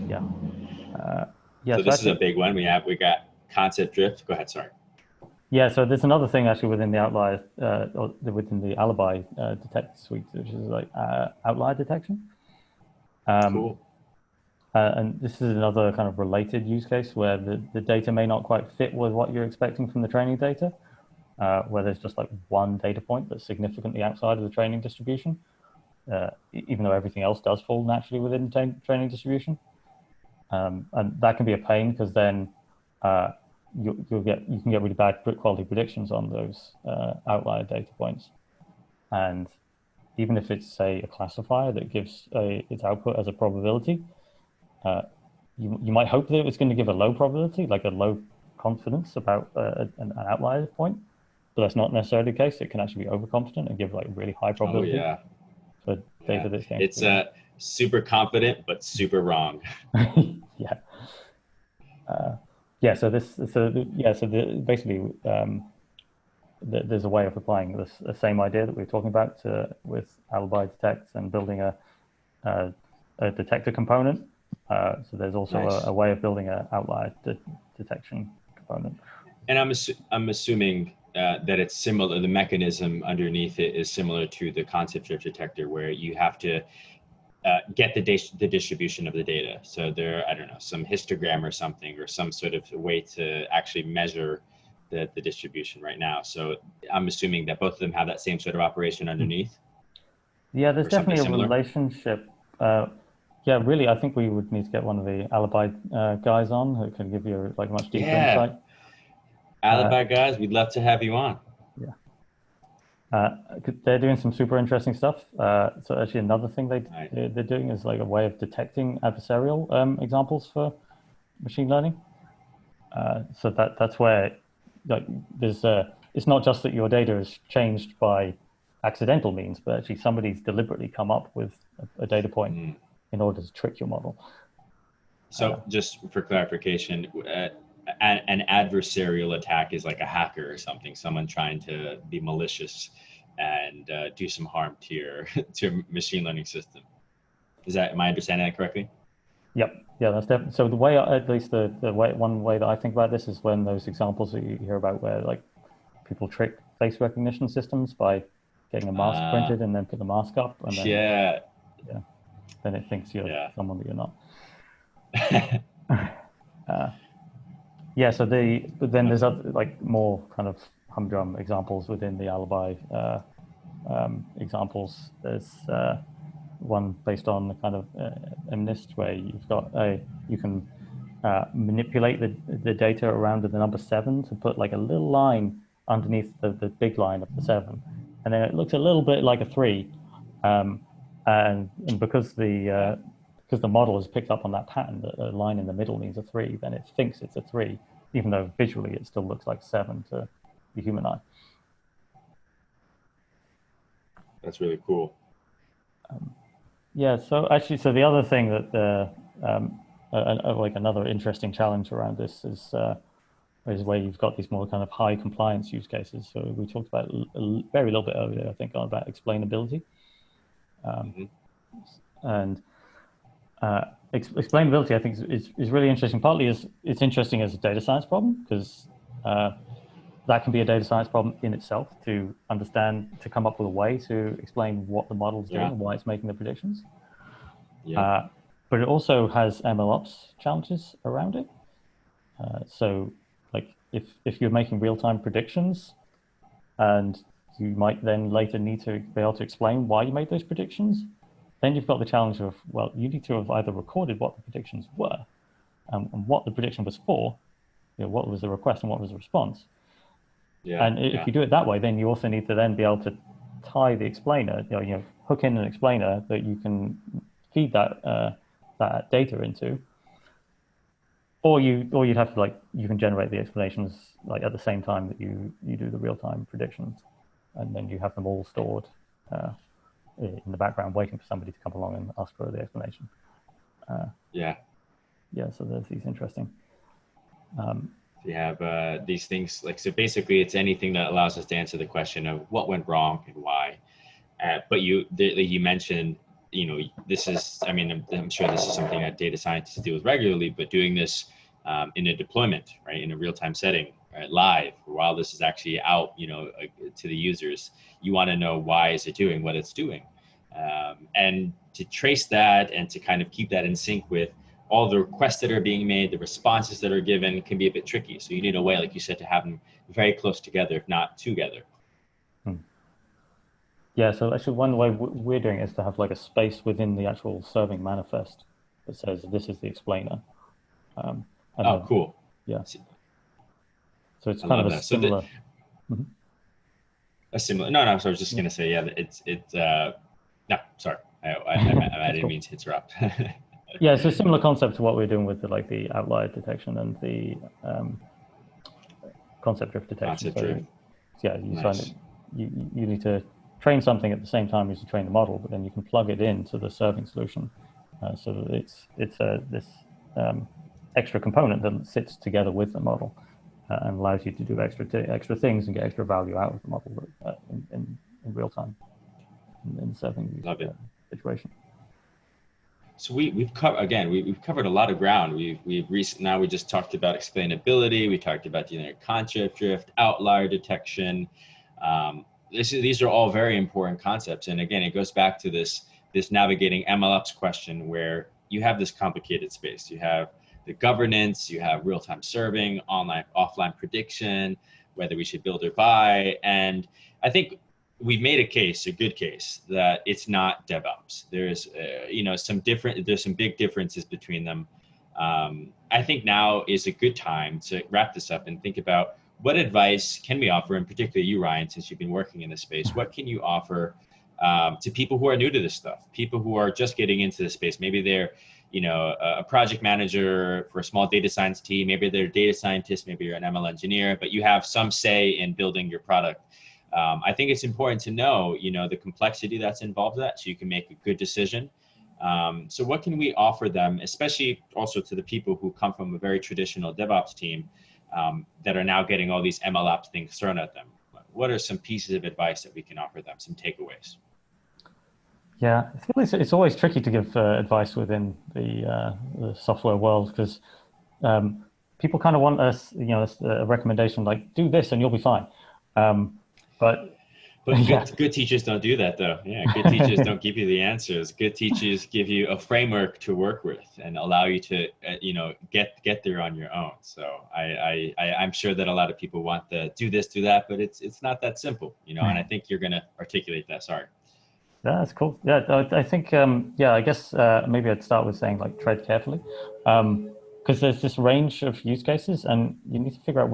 Yeah. So this is a big one. We got concept drift. Go ahead. Sorry. Yeah. So there's another thing actually within the Outlier, or within the Alibi Detect suite, which is like Outlier Detection. Cool. And this is another kind of related use case where the data may not quite fit with what you're expecting from the training data. Where there's just like one data point that's significantly outside of the training distribution, even though everything else does fall naturally within the training distribution. And that can be a pain because then you can get really bad quality predictions on those outlier data points. And even if it's, say, a classifier that gives its output as a probability, you might hope that it was going to give a low probability, like a low confidence about an outlier point. But that's not necessarily the case. It can actually be overconfident and give like really high probability. Oh, yeah. For data that's going it's super confident, but super wrong. Yeah. Basically, there's a way of applying the same idea that we were talking about with Alibi Detect and building a detector component. So there's also a way of building an outlier detection component. And I'm assuming that it's similar. The mechanism underneath it is similar to the concept drift detector, where you have to get the distribution of the data. So there, I don't know, some histogram or something, or some sort of way to actually measure the distribution right now. So I'm assuming that both of them have that same sort of operation underneath. Yeah, there's definitely a relationship. Yeah, really, I think we would need to get one of the Alibi guys on who can give you like much deeper insight. Alibi guys, we'd love to have you on. Yeah. They're doing some super interesting stuff. So actually another thing they're doing is like a way of detecting adversarial examples for machine learning. So that's where like there's it's not just that your data is changed by accidental means, but actually somebody's deliberately come up with a data point in order to trick your model. So just for clarification, an adversarial attack is like a hacker or something, someone trying to be malicious and do some harm to your machine learning system. Am I understanding that correctly? Yep. Yeah, that's definitely. So the way, at least the way, one way that I think about this is when those examples that you hear about where like people trick face recognition systems by getting a mask printed and then put the mask up and then then it thinks you're someone that you're not. So but then there's other like more kind of humdrum examples within the alibi examples. There's one based on the kind of MNIST where you can manipulate the data around the number 7 to put like a little line underneath the big line of the 7, and then it looks a little bit like a 3, and because the model has picked up on that pattern that a line in the middle means a 3, then it thinks it's a 3, even though visually it still looks like 7 to the human eye. That's really cool. So the other thing that like another interesting challenge around this is where you've got these more kind of high compliance use cases. So we talked about very little bit earlier, I think, about explainability. And explainability, I think, is really interesting. Partly it's interesting as a data science problem because that can be a data science problem in itself to come up with a way to explain what the model's doing and why it's making the predictions. But it also has MLOps challenges around it. So like if you're making real-time predictions and you might then later need to be able to explain why you made those predictions, then you've got the challenge of, well, you need to have either recorded what the predictions were and what the prediction was for, what was the request and what was the response. If you do it that way, then you also need to then be able to tie the explainer, hook in an explainer that you can feed that data into, or you'd have to you can generate the explanations at the same time that you do the real-time predictions, and then you have them all stored in the background, waiting for somebody to come along and ask for the explanation. So there's these interesting. You have these things so basically it's anything that allows us to answer the question of what went wrong and why. But you mentioned, this is, I'm sure this is something that data scientists deal with regularly, but doing this in a deployment, right, in a real-time setting, right, live, while this is actually out, to the users, you want to know why is it doing what it's doing. And to trace that and to kind of keep that in sync with all the requests that are being made, the responses that are given can be a bit tricky. So you need a way, like you said, to have them very close together, if not together. So actually one way we're doing it is to have a space within the actual serving manifest that says this is the explainer. Cool. So it's kind of a similar. A similar. No. So I was just going to say, no, sorry. I didn't mean to interrupt. It's a similar concept to what we're doing with the outlier detection and the concept drift detection. You need to train something at the same time as you train the model, but then you can plug it into the serving solution, so that it's this extra component that sits together with the model and allows you to do extra things and get extra value out of the model in real time in the serving situation. So we've covered a lot of ground. Now we just talked about explainability. We talked about the concept drift, outlier detection. These are all very important concepts. And again, it goes back to this navigating MLOps question where you have this complicated space. You have the governance, you have real-time serving, online, offline prediction, whether we should build or buy. And I think we've made a good case that it's not DevOps. There's, there's some big differences between them. I think now is a good time to wrap this up and think about what advice can we offer, and particularly you, Ryan, since you've been working in this space, what can you offer to people who are new to this stuff, people who are just getting into this space? Maybe they're, a project manager for a small data science team. Maybe they're a data scientist, maybe you're an ML engineer, but you have some say in building your product. I think it's important to know, the complexity that's involved with that, so you can make a good decision. So what can we offer them, especially also to the people who come from a very traditional DevOps team that are now getting all these MLOps things thrown at them? What are some pieces of advice that we can offer them, some takeaways? Yeah, I feel it's always tricky to give advice within the software world, because people kind of want us, a recommendation like do this and you'll be fine. But yeah. Good teachers don't do that, though. Yeah, good teachers don't give you the answers. Good teachers give you a framework to work with and allow you to, get there on your own. So I'm sure that a lot of people want to do this, do that, but it's not that simple, and I think you're going to articulate that. Sorry. Yeah, that's cool. Yeah, I think, I guess maybe I'd start with saying like tread carefully, because there's this range of use cases, and you need to figure out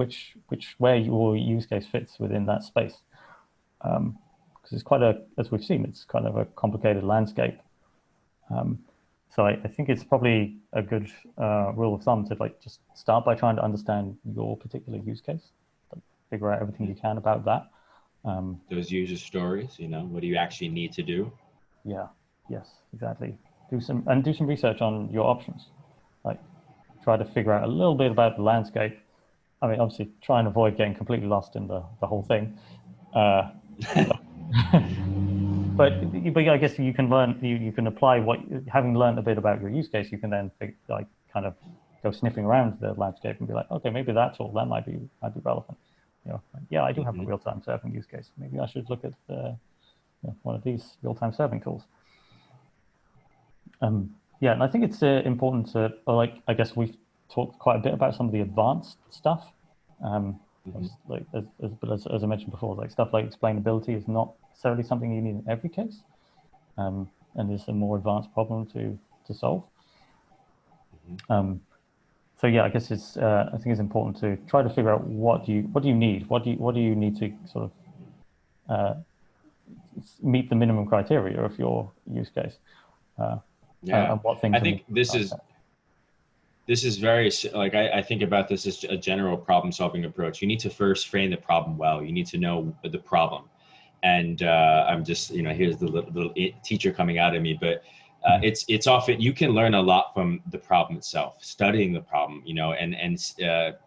where your use case fits within that space. Because it's as we've seen, it's kind of a complicated landscape. So I think it's probably a good rule of thumb to just start by trying to understand your particular use case, figure out everything you can about that. Those user stories, what do you actually need to do? Yeah, yes, exactly. Do some research on your options. Try to figure out a little bit about the landscape. I mean, obviously, try and avoid getting completely lost in the whole thing. But I guess you can learn. You can apply having learned a bit about your use case. You can then kind of go sniffing around the landscape and be like, okay, maybe that tool that might be relevant. I do have a real-time serving use case. Maybe I should look at one of these real-time serving tools. And I think it's important to, I guess we've talked quite a bit about some of the advanced stuff. But as I mentioned before, stuff like explainability is not necessarily something you need in every case, and it's a more advanced problem to solve. So I guess I think it's important to try to figure out what do you need, what do you need to sort of meet the minimum criteria of your use case. And what things I think this is very, I think about this as a general problem solving approach. You need to first frame the problem well. You need to know the problem. And I'm just, here's the little teacher coming out of me, but it's often, you can learn a lot from the problem itself, studying the problem, and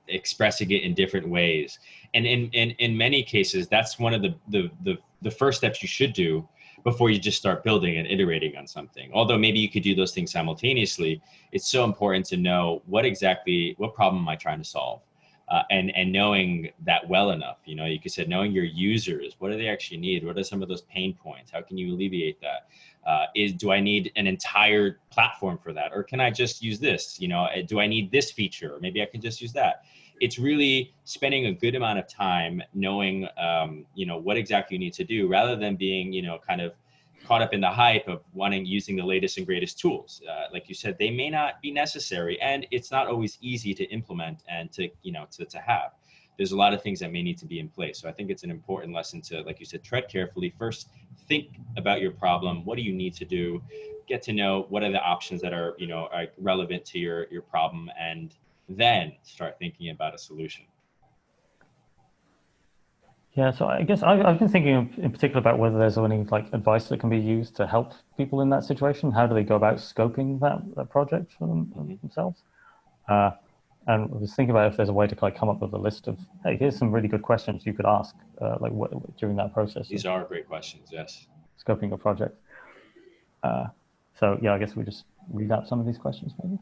expressing it in different ways. And in many cases, that's one of the first steps you should do before you just start building and iterating on something. Although maybe you could do those things simultaneously, it's so important to know what problem am I trying to solve? And knowing that well enough, you could say knowing your users, what do they actually need? What are some of those pain points? How can you alleviate that? Do I need an entire platform for that? Or can I just use this? Do I need this feature? Or maybe I can just use that. It's really spending a good amount of time knowing, what exactly you need to do, rather than being, kind of caught up in the hype of using the latest and greatest tools. Like you said, they may not be necessary, and it's not always easy to implement and to have. There's a lot of things that may need to be in place. So I think it's an important lesson to, like you said, tread carefully. First, think about your problem. What do you need to do? Get to know what are the options that are, are relevant to your problem, and then start thinking about a solution. Yeah, so I guess I've been thinking in particular about whether there's any advice that can be used to help people in that situation. How do they go about scoping that project for themselves? And I was thinking about if there's a way to come up with a list of, hey, here's some really good questions you could ask during that process. These are great questions, yes. Scoping a project. So I guess we just read out some of these questions maybe.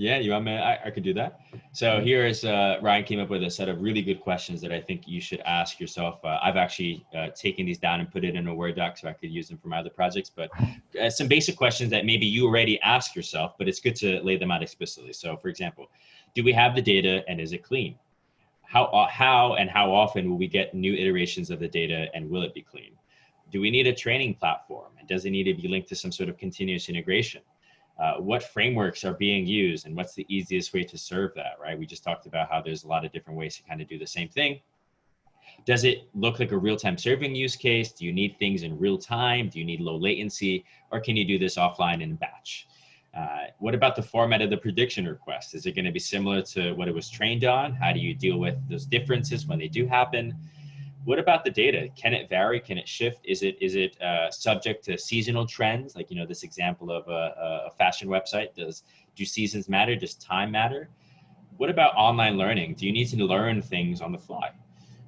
Yeah, you want me? I could do that. So here is Ryan came up with a set of really good questions that I think you should ask yourself. I've actually taken these down and put it in a Word doc so I could use them for my other projects. But some basic questions that maybe you already ask yourself, but it's good to lay them out explicitly. So, for example, do we have the data and is it clean? How and how often will we get new iterations of the data and will it be clean? Do we need a training platform and does it need to be linked to some sort of continuous integration? What frameworks are being used and what's the easiest way to serve that, right? We just talked about how there's a lot of different ways to kind of do the same thing. Does it look like a real-time serving use case? Do you need things in real time? Do you need low latency? Or can you do this offline in batch? What about the format of the prediction request? Is it going to be similar to what it was trained on? How do you deal with those differences when they do happen? What about the data? Can it vary? Can it shift? Is it subject to seasonal trends? Like, this example of a fashion website. Do seasons matter? Does time matter? What about online learning? Do you need to learn things on the fly?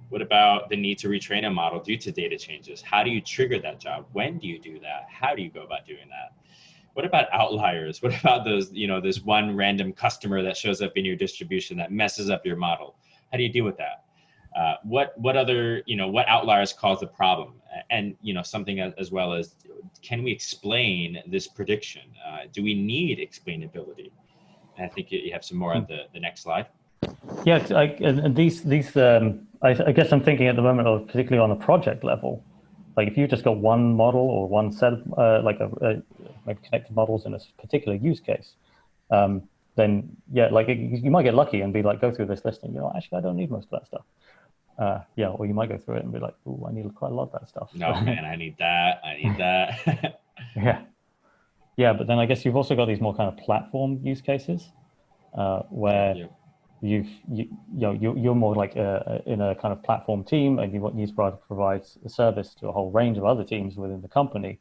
What about the need to retrain a model due to data changes? How do you trigger that job? When do you do that? How do you go about doing that? What about outliers? What about those, this one random customer that shows up in your distribution that messes up your model? How do you deal with that? What other, what outliers cause the problem? And, something as well as, can we explain this prediction? Do we need explainability? And I think you have some more on the next slide. Yeah, and these I guess I'm thinking at the moment, of particularly on a project level, like if you've just got one model or one set of maybe connected models in a particular use case, then yeah, like you might get lucky and be like, go through this list and actually I don't need most of that stuff. Yeah, or you might go through it and be like, oh, I need quite a lot of that stuff. No, man, I need that. Yeah, but then I guess you've also got these more kind of platform use cases where you're more like in a kind of platform team, and you need to provide a service to a whole range of other teams within the company.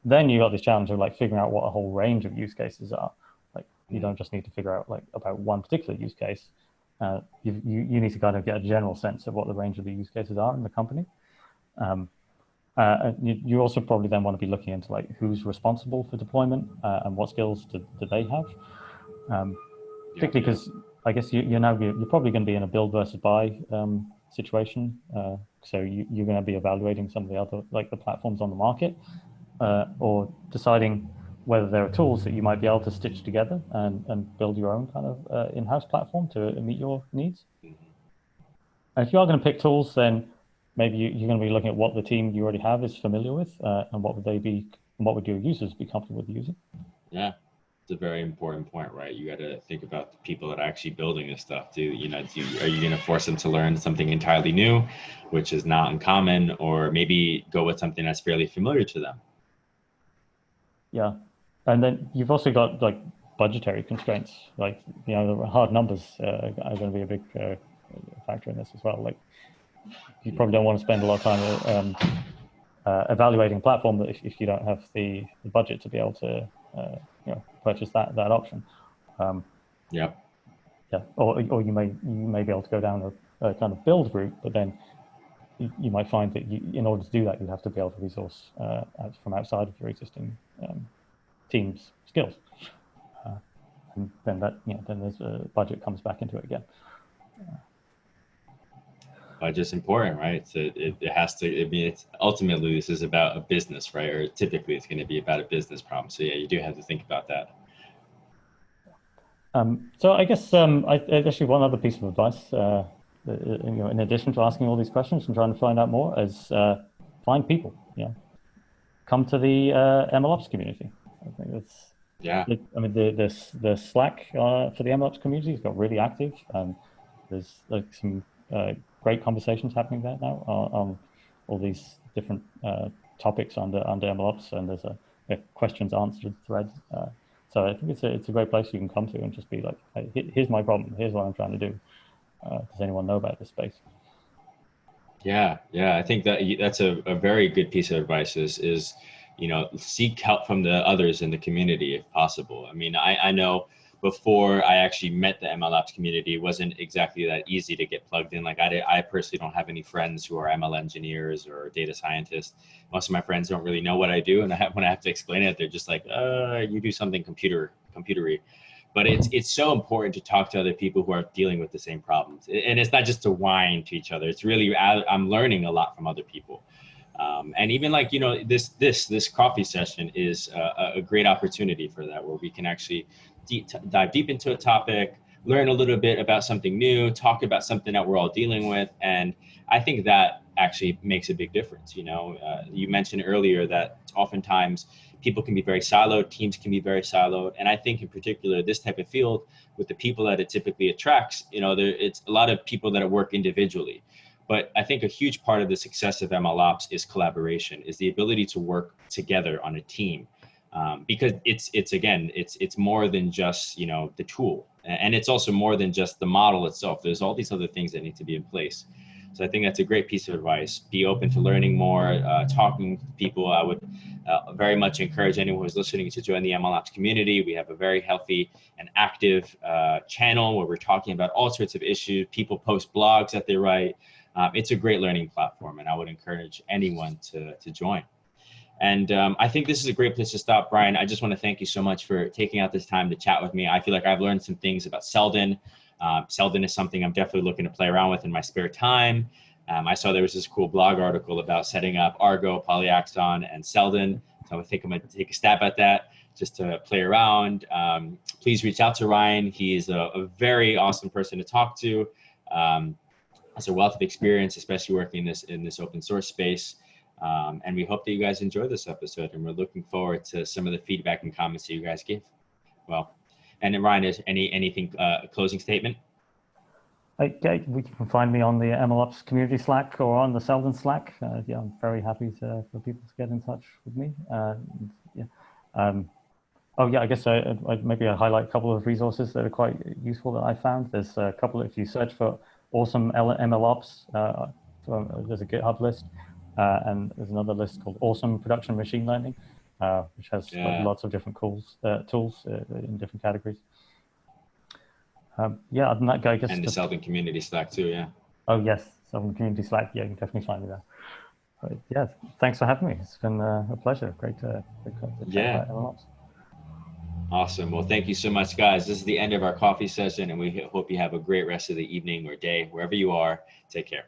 Then you got this challenge of like figuring out what a whole range of use cases are. Like you don't just need to figure out like about one particular use case. You need to kind of get a general sense of what the range of the use cases are in the company. You also probably then want to be looking into like who's responsible for deployment and what skills do they have. Particularly because I guess you're probably going to be in a build versus buy situation. So you're going to be evaluating some of the other like the platforms on the market, or deciding whether there are tools that you might be able to stitch together and build your own kind of in-house platform to meet your needs. And if you are going to pick tools, then maybe you're going to be looking at what the team you already have is familiar with, and what would your users be comfortable with using. Yeah, it's a very important point, right? You got to think about the people that are actually building this stuff too. Are you going to force them to learn something entirely new, which is not uncommon, or maybe go with something that's fairly familiar to them? Yeah, and then you've also got like budgetary constraints. Like the hard numbers are going to be a big factor in this as well. Like you probably don't want to spend a lot of time evaluating a platform that if you don't have the budget to be able to purchase that option. Yeah, or you may be able to go down a kind of build route, but then you might find that in order to do that, you have to be able to resource from outside of your existing team's skills, and then then there's a budget comes back into it again. Budget's important, right? So it has to. I mean, it's ultimately this is about a business, right? Or typically it's going to be about a business problem. So yeah, you do have to think about that. So I guess actually one other piece of advice, in addition to asking all these questions and trying to find out more, is find people. Come to the MLOps community. I think that's I mean the Slack for the MLOps community has got really active, and there's like some great conversations happening there now on all these different topics under MLOps, and there's a questions answered thread. So I think it's a great place you can come to and just be like, hey, here's my problem, here's what I'm trying to do. Does anyone know about this space? Yeah, I think that's a very good piece of advice is seek help from the others in the community if possible. I mean, I know before I actually met the MLOps community, it wasn't exactly that easy to get plugged in. Like I personally don't have any friends who are ML engineers or data scientists. Most of my friends don't really know what I do, and when I have to explain it, they're just like, you do something computery. But it's so important to talk to other people who are dealing with the same problems. And it's not just to whine to each other. It's really, I'm learning a lot from other people. And even like, this coffee session is a great opportunity for that, where we can actually dive deep into a topic, learn a little bit about something new, talk about something that we're all dealing with. And I think that actually makes a big difference. You mentioned earlier that oftentimes people can be very siloed, teams can be very siloed. And I think in particular, this type of field with the people that it typically attracts, it's a lot of people that work individually. But I think a huge part of the success of MLOps is collaboration, is the ability to work together on a team. because it's more than just, the tool, and it's also more than just the model itself. There's all these other things that need to be in place. So I think that's a great piece of advice. Be open to learning more, talking to people. I would very much encourage anyone who's listening to join the MLOps community. We have a very healthy and active channel where we're talking about all sorts of issues. People post blogs that they write. It's a great learning platform, and I would encourage anyone to join. And I think this is a great place to stop, Brian. I just want to thank you so much for taking out this time to chat with me. I feel like I've learned some things about Seldon. Seldon is something I'm definitely looking to play around with in my spare time. I saw there was this cool blog article about setting up Argo, Polyaxon, and Seldon. So I think I'm going to take a stab at that just to play around. Please reach out to Ryan. He is a very awesome person to talk to. Has a wealth of experience, especially working in this open source space. And we hope that you guys enjoy this episode, and we're looking forward to some of the feedback and comments that you guys give. Well, and then Ryan, is anything closing statement? Okay, you can find me on the MLOps community Slack or on the Seldon Slack. I'm very happy for people to get in touch with me. I guess maybe I highlight a couple of resources that are quite useful that I found. There's a couple, if you search for awesome MLOps, there's a GitHub list. And there's another list called Awesome Production Machine Learning, which has lots of different tools in different categories. Other than that, I guess. And the Seldon community Slack too, yeah. Oh yes, Seldon community Slack. Yeah, you can definitely find me there. But, thanks for having me. It's been a pleasure. Great to chat about MLOps. Awesome. Well, thank you so much, guys. This is the end of our coffee session, and we hope you have a great rest of the evening or day, wherever you are. Take care.